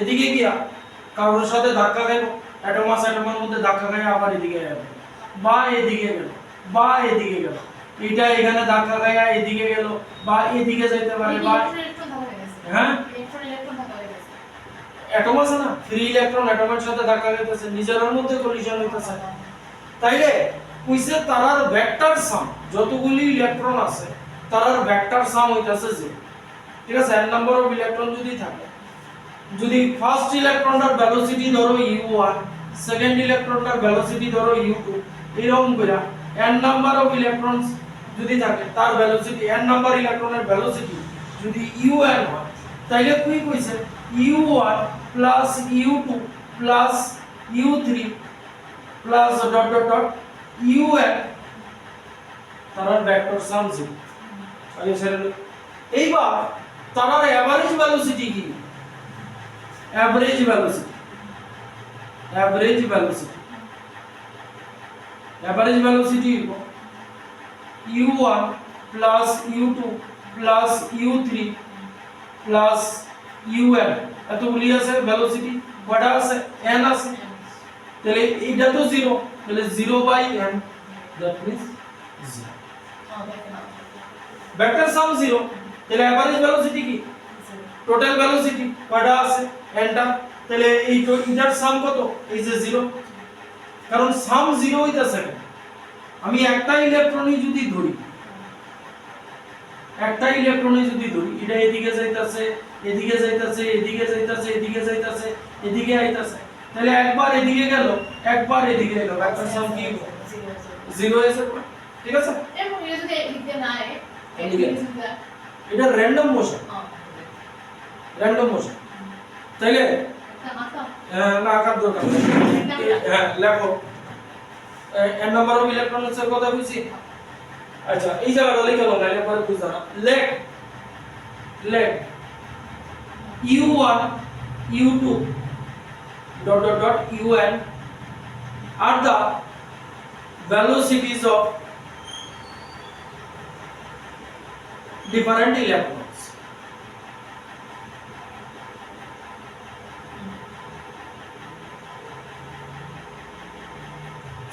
এদিকে গিয়া কারোর সাথে ধাক্কা খাইব অ্যাটমের মধ্যে ধাক্কা খাই আবার এদিকে যাবে বা এদিকে গেল বা এদিকে গেল এটা এখানে ধাক্কা খাইয়া এদিকে গেল বা এদিকে যাইতে পারে বা হ্যাঁ অ্যাটম আছে না ফ্রি ইলেকট্রন অ্যাটমের সাথে ধাক্কা খাইতেছে নিজের মধ্যে কলিশন হইতাছে তাইলে কইছে তারার ভেক্টর সাম যতগুলি ইলেকট্রন আছে তারার ভেক্টর সাম হইতাছে 0 ঠিক আছে n নাম্বার অফ ইলেকট্রন যদি থাকে যদি ফার্স্ট ইলেকট্রনটার ভেলোসিটি ধরো u1 সেকেন্ড ইলেকট্রনটার ভেলোসিটি ধরো u2 এরকম কইরা n নাম্বার অফ ইলেকট্রনস যদি থাকে তার ভেলোসিটি n নাম্বার ইলেকট্রনের ভেলোসিটি যদি un হয় তাইলে কি কইছে u1 plus u2 plus u3 plus dot dot dot un তার ভেক্টর সাম 0 আগে সেটা এইবার তার এভারেজ ভেলোসিটি কি average velocity u1 plus u2 plus u3 plus un এতগুলি আছে ভেলোসিটি কয়টা আছে n আছে তাহলে এটা তো 0 তাহলে 0/n that means 0 ভেক্টর সাম 0 তাহলে এভারেজ ভেলোসিটি কি টোটাল ভেলোসিটি কয়টা আছে n টা তাহলে এই এটার সাম কত এই যে 0 কারণ সাম 0 হইতাছে আমি একটা ইলেকট্রনই যদি ধরি এটা এদিকে যাইতাছে এদিকে আইতাছে তাহলে একবার এদিকে গেল একবার এদিকে এলো ভেক্টর সাম কি 0 এসে ঠিক আছে এবং এটা যদি এদিকে না আয় এদিকে এটা র‍্যান্ডম মোশন তাইলে না আকার দরকার হ্যাঁ লেখো n নাম্বার অফ ইলেকট্রনের এর কথা বুঝছি আচ্ছা এই জায়গাটা লিখে নাও নাইলে পরে বুঝা না let u1 u2 dot dot dot un are the velocities of different electrons.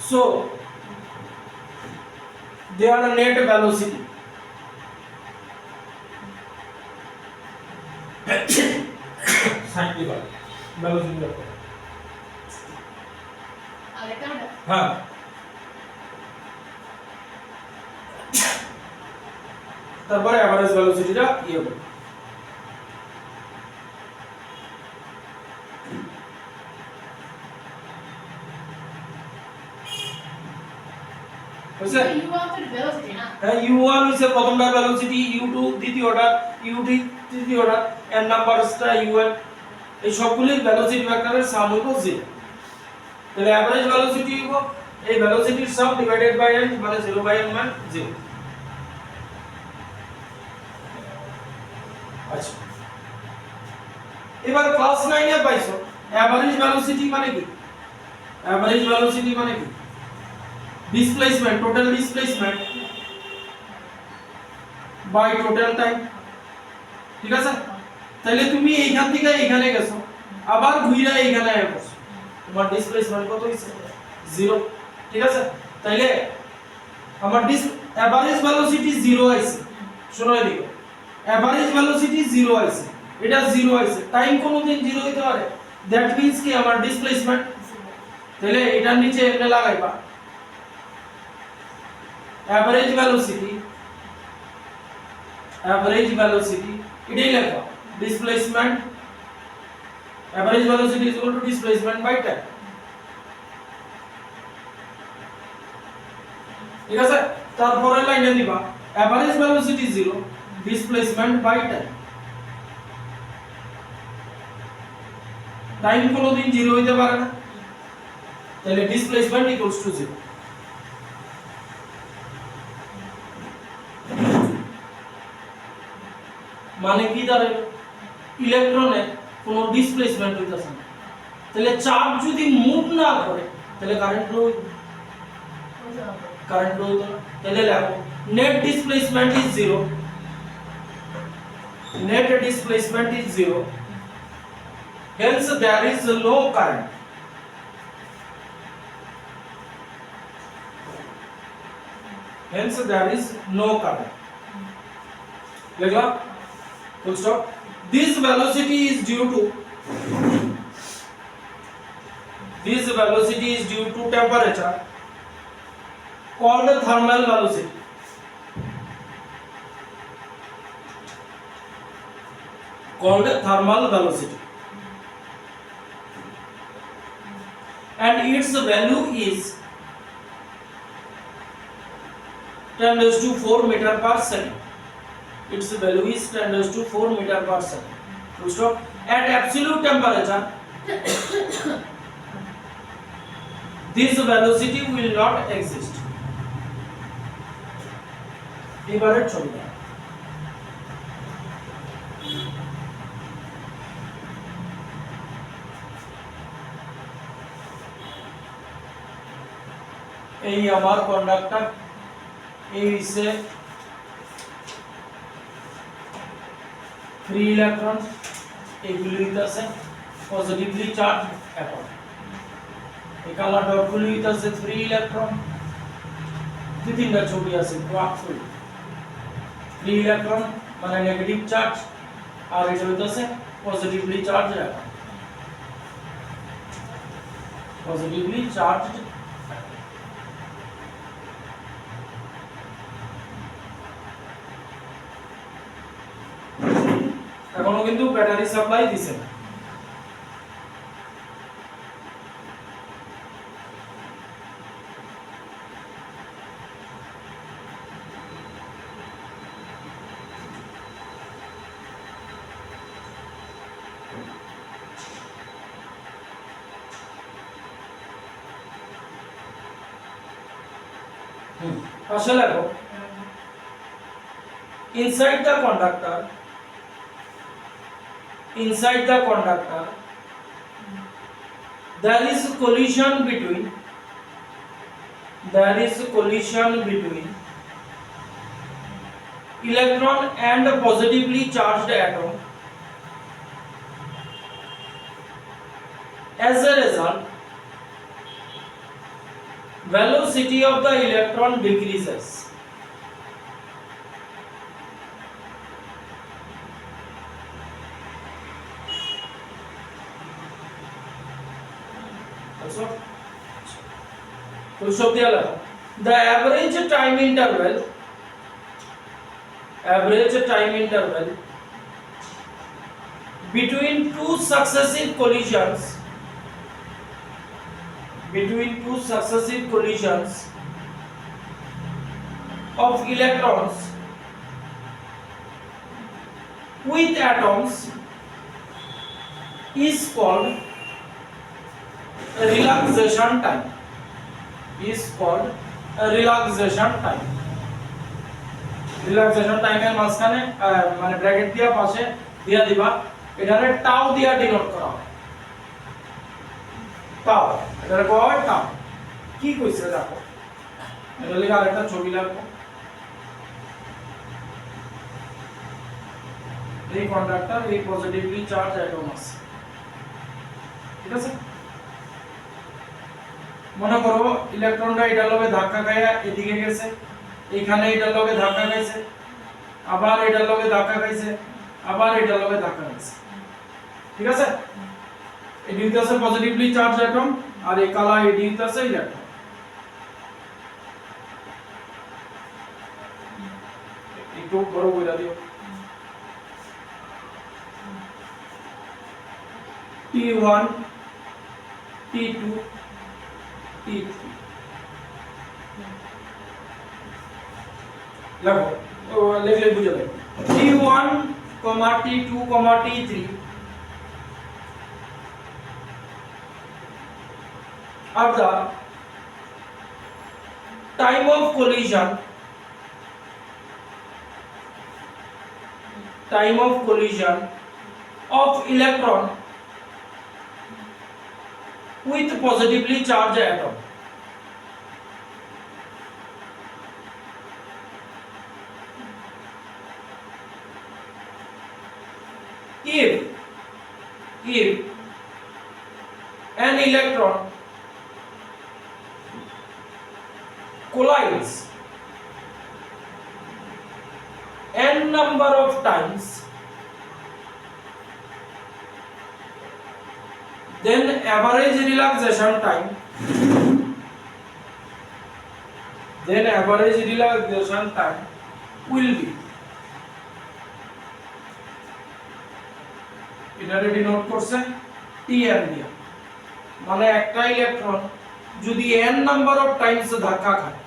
So their net velocity scientific velocity আরেকটা হ্যাঁ তারপরে এভারেজ ভেলোসিটিটা ইয়ে হবে বুঝছেন u1 এর ভেলোসিটি না হ্যাঁ u1 হইছে প্রথমটার ভেলোসিটি u2 দ্বিতীয়টা u3 তৃতীয়টা n নাম্বারসটা un এই সবগুলির ভেলোসিটি ভেক্টরের সাম হইব 0 তাহলে এভারেজ ভেলোসিটি হইব এই ভেলোসিটির সাম ডিভাইডেড বাই n মানে 0/n মান 0 আচ্ছা এবার ক্লাস 9 এ পাইছো এভারেজ ভেলোসিটি মানে কি displacement total displacement by total time ঠিক আছে তাহলে তুমি এইখান থেকে এইখানে গেছো আবার ঘুরে এইখানে আসছো তোমার ডিসপ্লেসমেন্ট কত হইছে 0 ঠিক আছে তাইলে আমার এভারেজ ভেলোসিটি 0 আইছে শুনো এদিকে এভারেজ ভেলোসিটি 0 আইছে এটা 0 আইছে টাইম কোনদিন 0 হইতে পারে দ্যাট মিন্স কি আমার ডিসপ্লেসমেন্ট তাহলে এটার নিচে এখানে লাগাইবা average velocity এটাই লেখা displacement average velocity is equal to displacement by time ঠিক আছে তারপরে লাইনে দিবা average velocity 0 displacement by time time কোনদিন 0 হইতে পারে না তাহলে displacement equals to 0 মানে কি দাঁড়ায় ইলেকট্রনের কোনো ডিসপ্লেসমেন্ট হইতাছে না তাহলে চার্জ যদি মুভ না করে তাহলে কারেন্ট ফ্লো হইতো না তাহলে লেখো net displacement is 0 hence there is no current लिखला full stop this velocity is due to temperature called thermal velocity and its value is 10⁴ meter per second. Its value is 10⁴ meter per second. Full stop. at absolute temperature this velocity will not exist. এবারে ছবিটা এই আমার conductor এই হইছে free electron এইগুলি হইতাছে positively charge atom এই colour ডটগুলি হইতাছে ফ্রি ইলেকট্রন দুই তিনটা ছবি আছে ফুল ফ্রি ইলেকট্রন মানে নেগেটিভ চার্জ আর এটা হইতাছে positively charge atom positively charged এখনো কিন্তু ব্যাটারি সাপ্লাই দিছে না পাশে লাগো inside the conductor there is collision between electron and a positively charged atom. As a result, velocity of the electron decreases. The average time interval between two successive collisions of electrons with atoms is called relaxation time. Relaxation time এর মাঝখানে মানে bracket দিয়া পাশে দিয়া দিবা এটারে tau দিয়া denote করা হয় টাউ এটারে কয় হয় টাউ কি কইছে দেখো এটা লিখে আরেকটা ছবি লাগবে এই কন্ডাক্টর এই পজিটিভলি চার্জ অ্যাটম আছে ঠিক আছে মনে করো ইলেকট্রনটা এটার লগে ধাক্কা খায়া এদিকে গেছে এখানে এটার লগে ধাক্কা খাইছে আবার এটার লগে ধাক্কা খাইছে আবার এটার লগে ধাক্কা খাইছে ঠিক আছে এটি হইতাছে পজিটিভলি চার্জ অ্যাটম আর এই কালা এটি হইতাছে ইলেকট্রন একটু বড় কইরা দিও T1 T2 T3 लगो ले बुझे ले T1, T2, T3 of the time of collision of electron with positively charged atom. If an electron collides n number of times, then average relaxation time will be এটারে denote করছে Tn দিয়া মানে একটা electron যদি n number of Times ধাক্কা খায়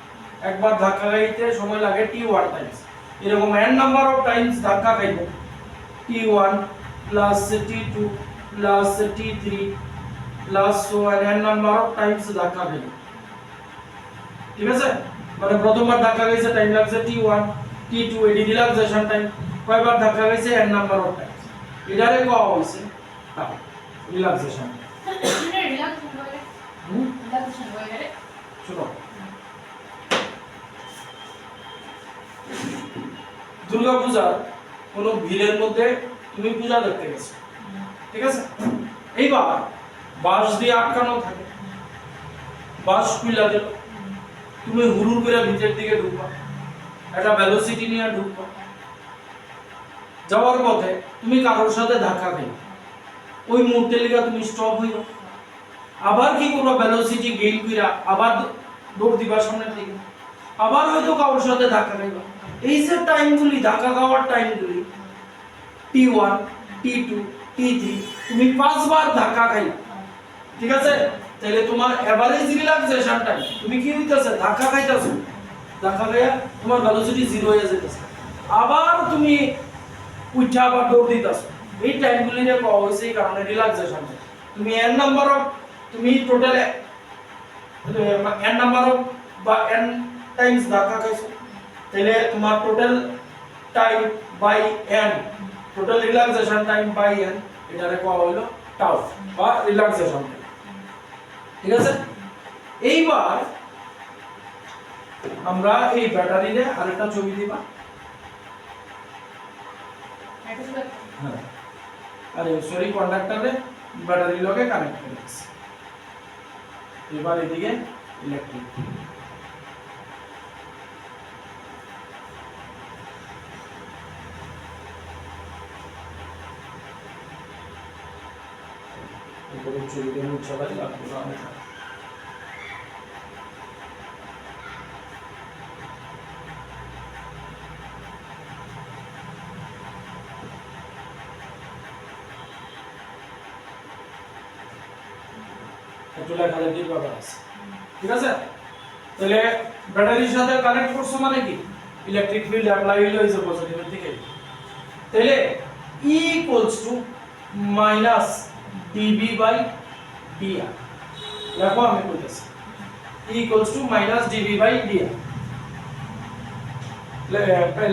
একবার ধাক্কা খাইতে সময় লাগে T1 টাইমস এরকম n নাম্বার অফ টাইমস ধাক্কা খাইবে T1 plus T2 plus T3 plus so n number of times ধাক্কা খেল, ঠিক আছে? মানে প্রথমবার ধাক্কা গেছে টাইম লাগছে T1 T2 এডি রিল্যাক্সেশন টাইম, কয়বার ধাক্কা গেছে n নাম্বার অফ টাইমস, এটারে কোয়া হইছে টাইম রিল্যাক্সেশন। এটা রিল্যাক্সেশন বলে, রিল্যাক্সেশন বলে। শুনো, দুর্গা পূজার কোন ভিড়ের মধ্যে তুমি পূজা দেখতে গেছো, ঠিক আছে? এইবার বাঁশ দিয়ে আটকানো থাকে, বাঁশ খুইলা দিল, তুমি হুড়ুর করে ভিতরের দিকে ঢুকবা, একটা ভেলোসিটি নিয়ে ঢুকবা, যাওয়ার পথে তুমি কারোর সাথে ধাক্কা খেলে ওই মুহূর্তে লিগা তুমি স্টপ হইবা, আবার কি করবা ভেলোসিটি গেইন কইরা আবার দৌড় দিবা সামনের দিকে, আবার হয়তো কারোর সাথে ধাক্কা খাইবা। এই যে টাইমগুলি ধাক্কা খাওয়ার টাইমগুলি T1 T2 T3 তুমি 5 বার ধাক্কা খাইলা, ঠিক আছে? তাহলে তোমার এভারেজ রিল্যাক্সেশন টাইম তুমি কি হইতাছে ধাক্কা খাইতাছো, ধাক্কা খাইয়া তোমার ভেলোসিটি 0 হয়ে যাইতাছে, আবার তুমি উঠা আবার দৌড় দিতাছো। এই টাইমগুলিরে কোয়া হইছে এই কারণে রিল্যাক্সেশন। তুমি n নাম্বার অফ তুমি টোটাল n নাম্বার অফ বা n টাইমস ধাক্কা খাইছো, তাহলে তোমার total time by n, total relaxation time by n, এটারে কোয়া হইলো টাউ বা রিল্যাক্সেশন টাইম, ঠিক আছে? এইবার আমরা এই ব্যাটারিরে আরেকটা ছবি দিবা, এটা শুধু হ্যাঁ, আরে সরি কন্ডাক্টরে ব্যাটারি লগে কানেক্ট করে দিছি। এবার এদিকে ইলেকট্রিক এবারে ছবিটা মুছে ফেলাই লাগবে না। একটু লেখালেখির ব্যাপার আছে, ঠিক আছে? তাহলে ব্যাটারির সাথে কানেক্ট করছো মানে কি ইলেকট্রিক ফিল্ড অ্যাপ্লাই হইলো এই যে পজিটিভের দিকে, তাহলে E equals to minus dB by dr, দেখো আমি কইতেছি E equals to minus dB by dr,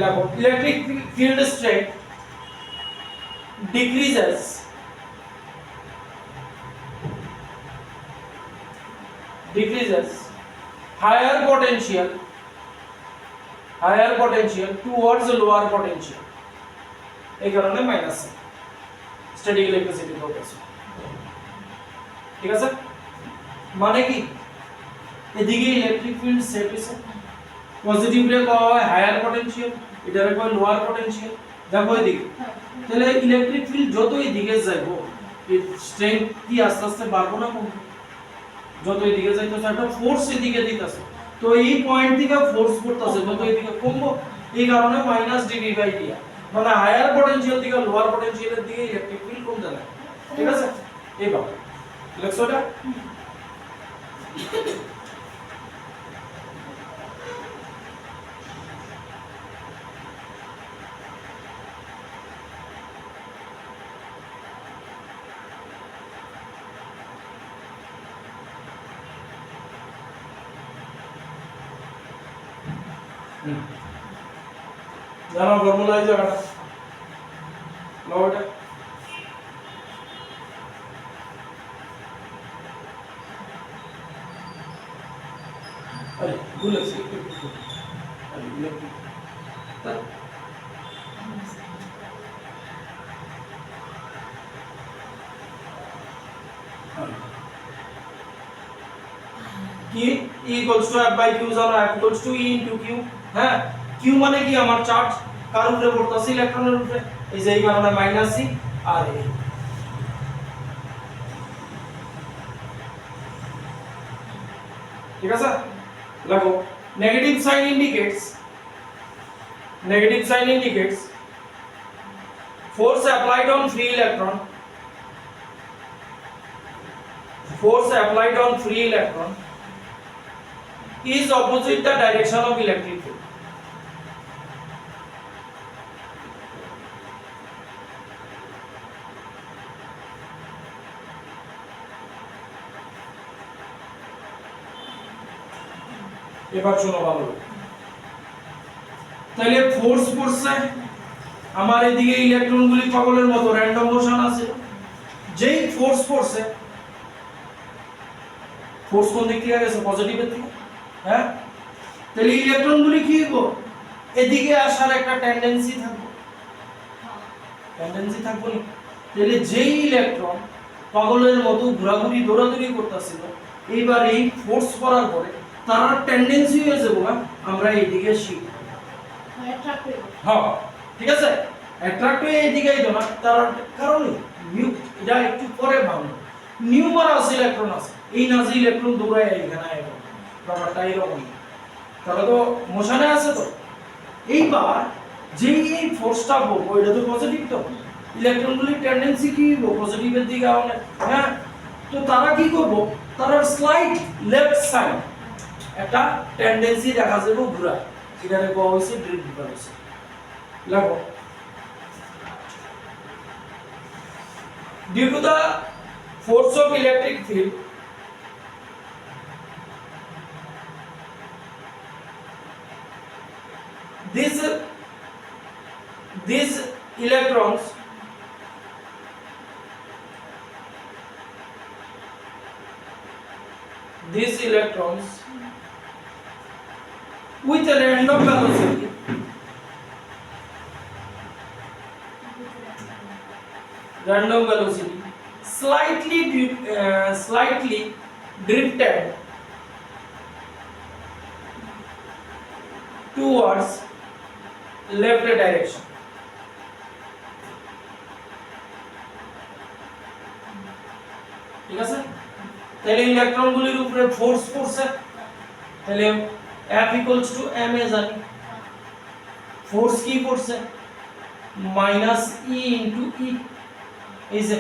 দেখো electric field strength decreases higher potential towards lower potential, এই কারণে মাইনাস স্ট্যাটিক ইলেকট্রিসিটি প্রকাশ, ঠিক আছে? মানে কি এদিকে ইলেকট্রিক ফিল্ড সেট হইছে, পজিটিভ রে কোয়া হয় হায়ার পটেনশিয়াল, এটারে কোয়া লোয়ার পটেনশিয়াল, দেখো এদিকে, তাহলে ইলেকট্রিক ফিল্ড যত এদিকে যাইবো এর স্ট্রেংথ কি আস্তে আস্তে বাড়বো না কমবে? যত এদিকে যাইতেছে একটা ফোর্স এদিকে দিতেছে, তো এই পয়েন্ট থেকে ফোর্স করতেছে যত এদিকে কমবো, এই কারণে মাইনাস ডিবি বাই ডিআর, মানে হায়ার পটেনশিয়াল থেকে লোয়ার পটেনশিয়ালের দিকে ইলেকট্রিক ফিল্ড কমতে থাকে, ঠিক আছে? এইভাবে লেখছোটা জানো ফর্মুলা এই জায়গাটা লওটা আরে ভুলে গেছি আরে ইলেকট্রিক কি E equals to F by Q জানো, F equals to E into Q, হ্যাঁ? Q মানে কি আমার চার্জ কার উপরে পড়তাছে ইলেকট্রনের উপরে, এই যে এই কারণে মাইনাস C আর A, ঠিক আছে? দেখো negative sign indicates force applied on free electron is opposite the direction of electric field. এবার শোনো ভালো করে। তাহলে ফোর্স পড়ছে আমার এদিকে ইলেকট্রনগুলি পাগলের মতো র্যান্ডম মোশন আছে, যেই ফোর্স পড়ছে, ফোর্স কোন দিক থেকে গেছে? পজিটিভের দিকে, হ্যাঁ? তাহলে ইলেকট্রনগুলি কি হইব? এদিকে আসার একটা টেন্ডেন্সি থাকবে, টেন্ডেন্সি থাকবে না? তাহলে যেই ইলেকট্রন পাগলের মতো ঘোরাঘুরি দৌড়াদৌড়ি করতেছিল, এইবার এই ফোর্স পড়ার পরে তার টেন্ডেন্সি হয়ে যাবো না আমরা এইদিকে শিফট, অ্যাট্রাক্ট করব। হ্যাঁ ঠিক আছে, অ্যাট্রাক্ট হয়ে এইদিকে আইতো না, তার কারণে নিউ, এটা একটু পরে ভাবো, নিউমারাস ইলেকট্রন আছে, এই না যে ইলেকট্রন দৌড়ায় এখানে আইবো, ব্যাপারটা এরকম। তাহলে তো মোশনে আছে তো, এইবার যেই এই ফোর্সটা পড়বো এটা তো পজিটিভ, তো ইলেকট্রনগুলির টেন্ডেন্সি কি হইব? পজিটিভের দিকে হবে, হ্যাঁ? তো তারা কি করব? তারা স্লাইড লেফট সাইড একটা টেন্ডেন্সি দেখা যাবে ঘোরা, এটারে কোয়া হইছে ড্রিফট ভেলোসিটি। লাগো due to the force of electric field, these electrons with a random velocity slightly drifted towards left direction. ঠিক আছে, তাহলে ইলেকট্রনগুলির উপরে ফোর্স পড়ছে, তাহলে F equals to ma জানি, ফোর্স কি পড়ছে? Minus E into E is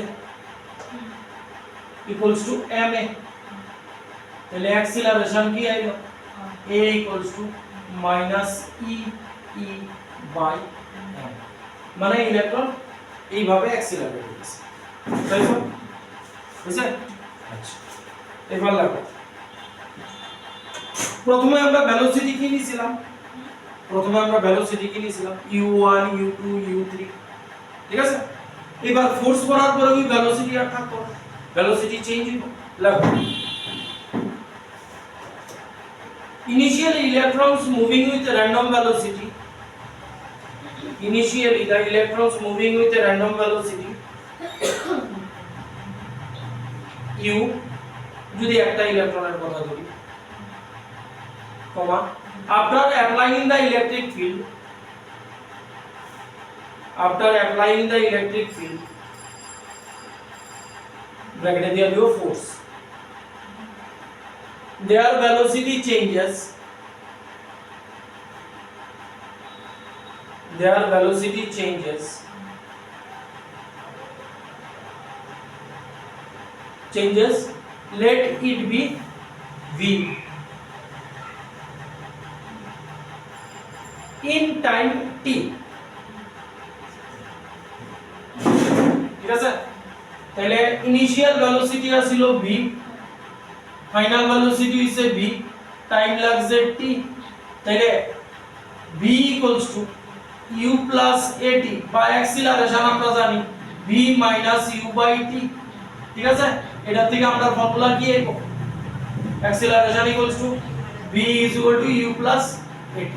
equals to ma, তাহলে অ্যাক্সিলারেশন কি আইলো? A equals to minus E by m, মানে ইলেকট্রন এইভাবে অ্যাক্সিলারেট হচ্ছে, তাই তো? বুঝছে? আচ্ছা, এবার লাগো, প্রথমে আমরা ভেলোসিটি কি নিয়েছিলাম? u1 u2 u3, ঠিক আছে? এবার ফোর্স করার পরে ওই ভেলোসিটি আর থাকতো না, ভেলোসিটি চেঞ্জ হইব। লাগো, initially electrons moving with a random velocity, u, যদি একটা ইলেকট্রনের কথা ধরি, কমা, after applying the electric field, ব্র্যাকেটে দিয়ে দিও force, their velocity changes let it be v in time t, ঠিক আছে? তাহলে ইনিশিয়াল ভেলোসিটি ছিল v, ফাইনাল ভেলোসিটি হইছে v, টাইম লাগছে t, তাহলে v equals to u plus at, বা অ্যাক্সিলারেশন আমরা জানি v minus u by t, ঠিক আছে? এটা থেকে আমরা ফর্মুলা কি আইবো? Acceleration equals to v is equal to u plus at,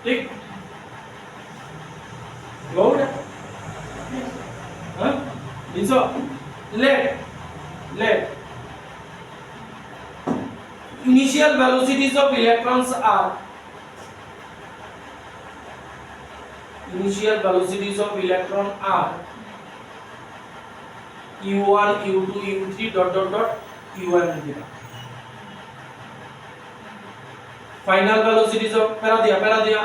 ঠিক? গৌড় হ্যাঁ দিছো, let initial velocities of electrons are u1 u2 u3 un दिया, final velocities of पैरा दिया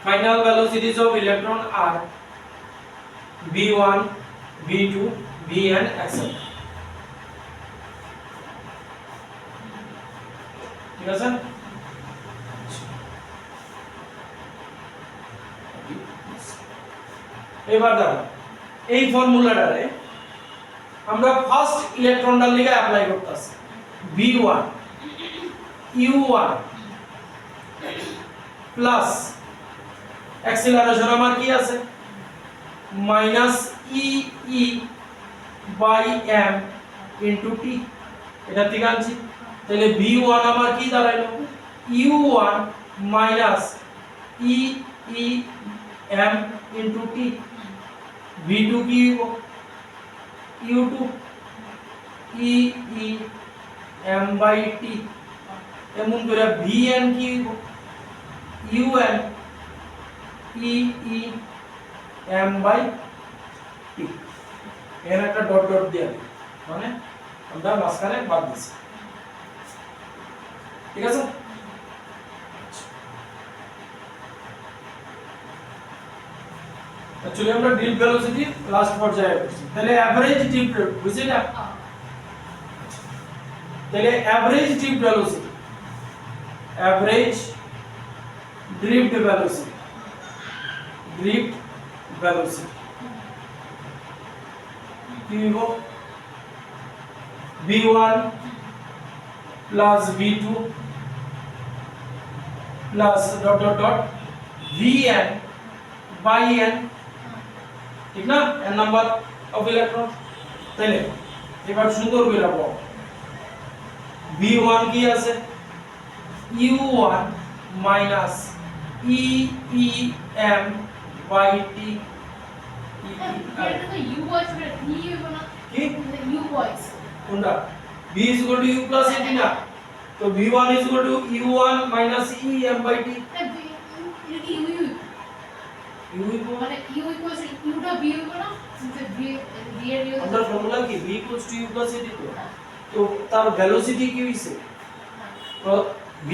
final velocities of electron are v1 v2 vn etc, ঠিক আছে? এবার দেখো এই ফর্মুলাটারে আমরা ফার্স্ট ইলেকট্রনটার লিগে অ্যাপ্লাই করতেছি, v1 u1 প্লাস অ্যাক্সিলারেশন আমার কি আছে minus E by M into T, এটা ঠিক আছে। তাহলে v1 আমার কি দাঁড়াইলো u1 মাইনাস ই এম ইনটু টি, v2 কি হইব u2 ই এম বাই টি, এমন করে vn কি হইব un ই এম বাই টি। এর একটা ডট ডট দিয়ে দিই, মানে আমরা মাঝখানে বাদ দিছি, ঠিক আছে। एक्चुअली আমরা ড্রিপ ভেলোসিটি লাস্ট পর্যায়ে পড়ছি, তাহলে এভারেজ ড্রিপ বুঝছেন না, তাহলে average drift velocity, average drift velocity, drift velocity কি হইব v1 plus v2 plus dot dot dot vn by n, ঠিক না, n নাম্বার অফ ইলেকট্রন। তাহলে এবার সুন্দর করে লিখব v1 কি আছে u1 minus E m by t, এটা তো ইউ বয়স নি হইব না কি ইউ বয়স কোনটা v is equal to u plus et না, তো v1 is equal to u1 minus e m by t, এটা কি ইউ u equal মানে ইউ ইকুয়ালস ইউটা বি হইব না, যে বি এর ইউ আমরা ফর্মুলা কি v equals to u plus et, তো তার ভেলোসিটি কি হইছে v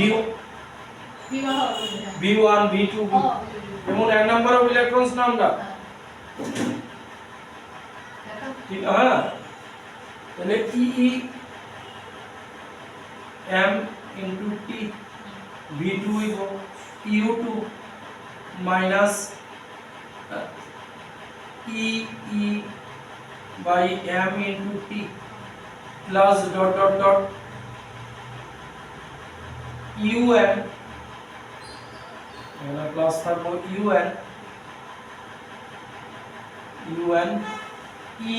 বি বা হবে v1 v2 এমন এক নাম্বার অফ ইলেকট্রনস না আমরা, ঠিক হ্যাঁ। তাহলে ই এম ইনটু টি, v2 হইব u2 minus E by M into T plus dot dot dot un, এখানে প্লাস থাকবো un E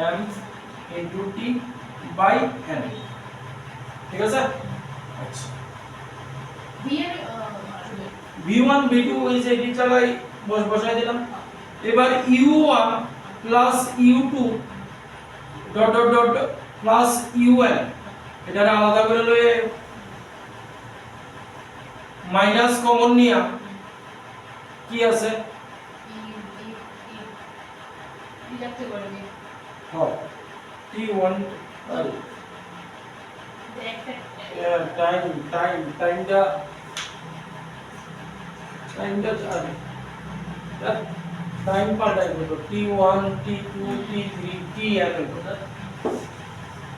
M into T by n, ঠিক আছে। আচ্ছা বি এর v1 v2 এই যে এই জায়গায় বসাই দিলাম। এবার u1 plus u2 dot dot dot plus un, এটা আলাদা করে লয়ে মাইনাস কমন নিয়া কি আছে লিখতে পারবে হ্যাঁ t1 টাইমটা টাইম পাল্টাই করবো t1 t2 t3 tn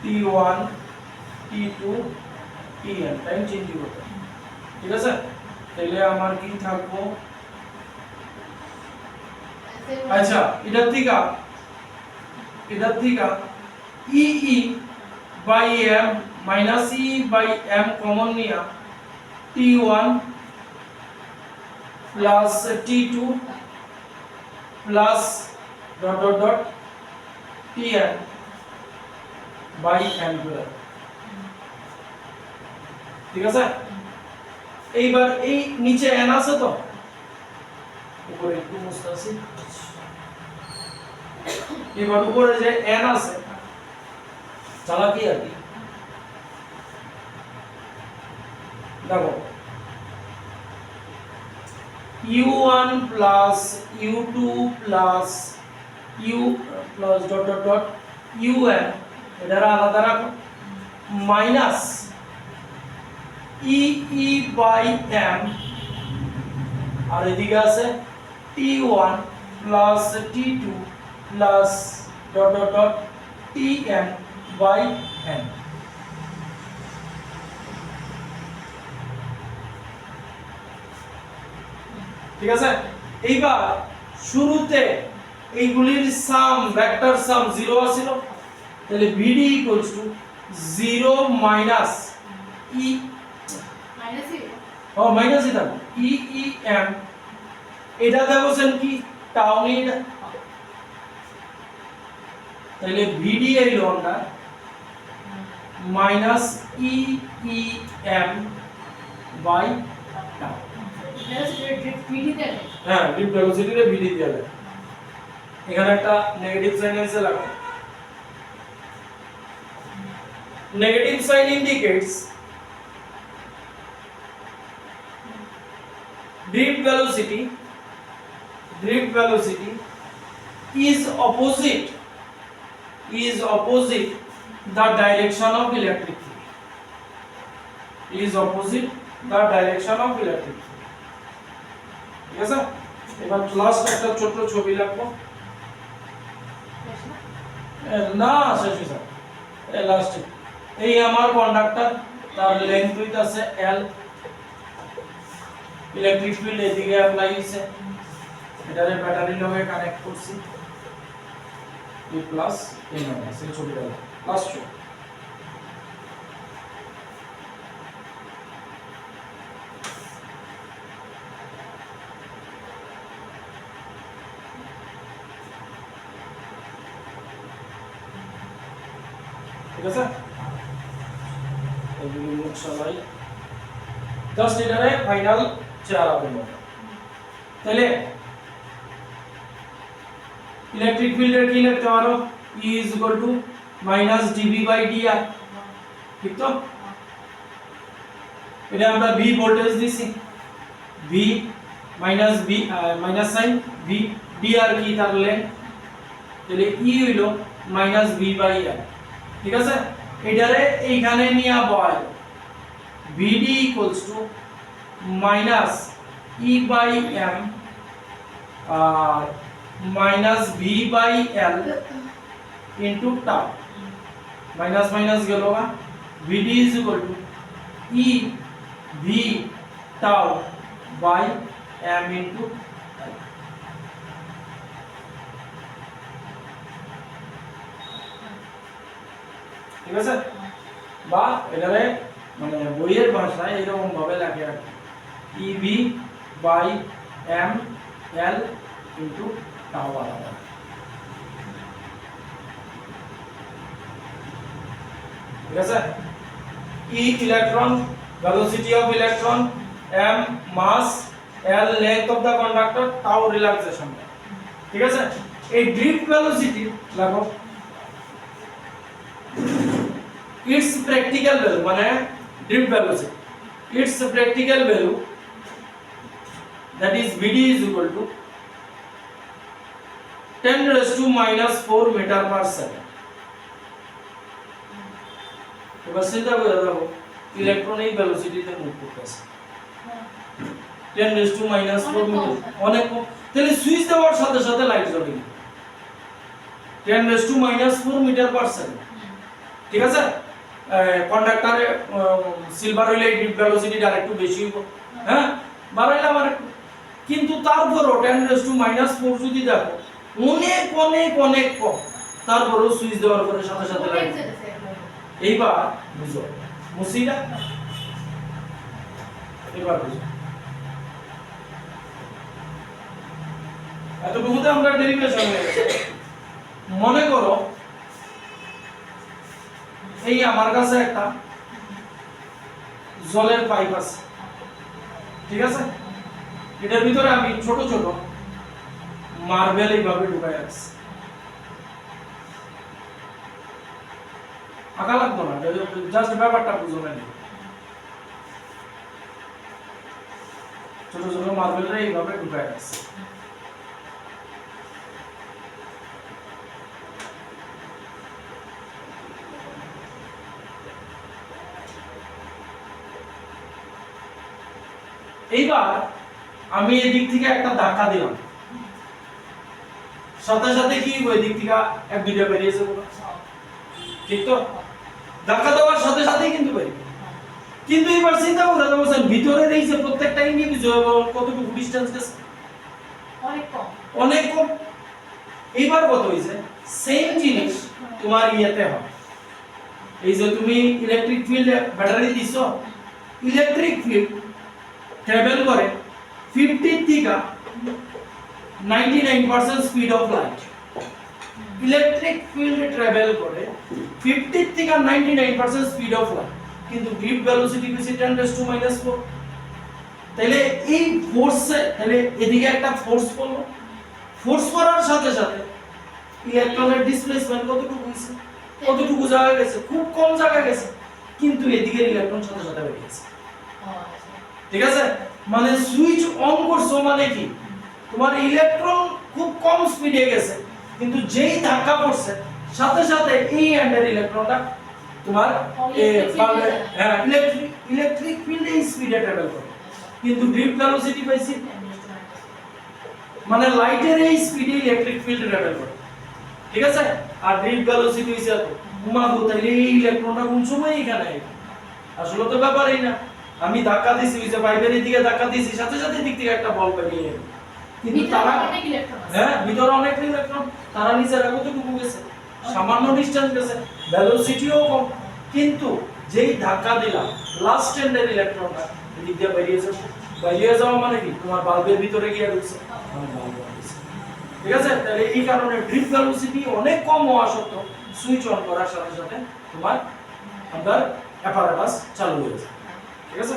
t1 t2 tn time change করতে, ঠিক আছে। তাহলে আমার কি থাকবো আচ্ছা এটার থেকে e by m minus E by m common নিয়া t1 plus t2 plus dot dot dot tn by m square, ঠিক আছে। এইবার এই নিচে n আছে তো উপরে একটু মুছতে আছে, এবার উপরে যে n আছে চালাকি আর কি দেখো u1 plus u2 plus u plus dot dot dot un, এটা আলাদা রাখো মাইনাস ই বাই m, আর এদিকে আছে t1 plus t2 plus dot dot dot tn by n, ঠিক আছে। এইবার শুরুতে এইগুলির সাম ভেক্টর সাম 0 আছিল, তাহলে vd 0 মাইনাস ই মাইনাসই মাইনাস এটা ই ই এম এটা দেবছেন কি টাউন তাহলে ভিডি এর লন্ডা minus e e m by tau v d দেবে হ্যাঁ ডিপ ভেলোসিটি রে ভিডি দিয়ে দেয় এখানে একটা নেগেটিভ সাইন এসে লাগাও negative sign indicates drift velocity is opposite the direction of electric field ঠিক আছে এবার লাস্ট একটা ছোট ছবি লাগবো না শেষ হইছে এই লাস্ট এই আমার কন্ডাক্টর তার লেন্থ হইতাছে l ইলেকট্রিক ফিল্ড এদিকে অ্যাপ্লাই হইছে এটারে ব্যাটারি লগে কানেক্ট করছি e প্লাস e মাইনাস এই ছবিটা লাস্ট ছবি ঠিক আছে এগুলো মুখ সবাই জাস্ট এটারে ফাইনাল চেয়ার আপের মতো তাহলে ইলেকট্রিক ফিল্ডের কি লিখতে পারো E minus dB by dr ঠিক তো এটা আমরা V ভোল্টেজ দিছি V minus V minus sign V dr কি তার লেন্থ তাহলে E হইলো মাইনাস V বাই r ঠিক আছে এটারে এইখানে নিয়া বয় VD equals to minus E by M minus V by L into tau minus minus গেল না VD is equal to E V tau by M into L ঠিক আছে বা এটারে মানে বইয়ের ভাষায় এরকম ভাবে লেখা আছে EV by M L into tau আলাদা ঠিক আছে E electron velocity of electron M mass L length of the conductor tau relaxation ঠিক আছে এই drift velocity লাগো its practical value মানে drift velocity its practical value that is Vd is equal to 10 raised to minus 4 meter per second এবার চিন্তা করে দেখো electron এই ভেলোসিটিতে মুভ করতেছে 10 raised to minus 4 মিটার অনেক কম তাহলে সুইচ দেওয়ার সাথে সাথে লাইট জ্বলে গেল 10 raised to minus 4 metre per second ঠিক আছে কন্ডাক্টরে সিলভার হইলে ডিপ ভেলোসিটি ডাইরেক্ট বেশি হইব হ্যাঁ বাড়াইলাম আর কিন্তু তারপরও 10 raised to minus 4 যদি দেখো অনেক অনেক অনেক কম তারপরও সুইচ দেওয়ার পরে সাথে সাথে লাইট এইবার বুঝো মুসিরা এবার বুঝো এতটুকুতে আমরা ডেরিভেশন হয়ে গেছে মনে করো এই আমার কাছে একটা জলের পাইপ আছে ঠিক আছে এটার ভিতরে আমি ছোট ছোট মার্বেল এইভাবে ঢুকাই রাখছি আঁকা লাগতো না জাস্ট ব্যাপারটা বুঝো না ছোট ছোট মার্বেলটা এইভাবে ঢুকাই রাখছি এইবার আমি এদিক থেকে একটা ধাক্কা দিলাম সাথে সাথে কি ওই দিক থেকে এক দুইটা বেরিয়ে যাবে ঠিক তো ধাক্কা দেওয়ার সাথে সাথেই কিন্তু বেরিয়ে কিন্তু এবার চিন্তা করে দেখেন ভিতরে এই যে প্রত্যেকটা ইন্ডিভিজুয়াল কতটুকু ডিসটেন্স গেছে অনেক কম এইবার কত হইছে সেম জিনিস তোমার ইয়েতে হয় এই যে তুমি ইলেকট্রিক ফিল্ড ব্যাটারি দিছো, ইলেকট্রিক ফিল্ড ট্রাভেল করে 50 থেকে 99% speed of light. Electric field travel করে 50 থেকে 99% স্পিড অফ লাইট, কিন্তু গ্রিপ ভেলোসিটি কি 10⁻⁻⁴। তাহলে এই ফোর্সে, তাহলে এদিকে একটা ফোর্স পড়লো, ফোর্স পড়ার সাথে সাথে ইলেকট্রনের ডিসপ্লেসমেন্ট কতটুকু হয়েছে, কতটুকু জায়গা গেছে, খুব কম জায়গা গেছে, কিন্তু এদিকে ইলেকট্রন সাথে সাথে বেরিয়ে গেছে। ঠিক আছে, মানে সুইচ অন করছো মানে কি, তোমার ইলেকট্রন খুব কম স্পিডে গেছে, কিন্তু যেই ধাক্কা পড়ছে সাথে সাথে এই এন্ডের ইলেকট্রনটা তোমার ইলেকট্রিক ফিল্ডে স্পিডে ট্রাভেল করে, কিন্তু গ্রিপ ভেলোসিটি পাইছি, মানে লাইটের এই স্পিডে ইলেকট্রিক ফিল্ড ট্রাভেল করে। ঠিক আছে, আর গ্রিপ ভেলোসিটি হইছে এত, ঘুমাবো তাইলে এই ইলেকট্রনটা কোন সময় এখানে আইবে? আসলে তো ব্যাপারই না, আমি ধাক্কা দিছি, ওই যে পাইপের দিকে ধাক্কা দিছি, সাথে সাথে দিক থেকে একটা বল বেরিয়ে এলো, কিন্তু তারা ভিতরে অনেক ইলেকট্রন, তারা নিচে কতটুকু গেছে, সামান্য ডিসটেন্স গেছে, ভেলোসিটিও কম, কিন্তু যেই ধাক্কা দিলাম লাস্ট এন্ডের ইলেকট্রনটা এদিক দিয়ে বেরিয়ে যাওয়া মানে কি, তোমার বাল্বের ভিতরে গিয়ে ঢুকছে, ঠিক আছে। তাহলে এই কারণে ড্রিপ ভেলোসিটি অনেক কম হওয়া সত্ত্বেও সুইচ অন করার সাথে সাথে তোমার আন্ডার অ্যাপারেটাস চালু হয়েছে। ঠিক আছে।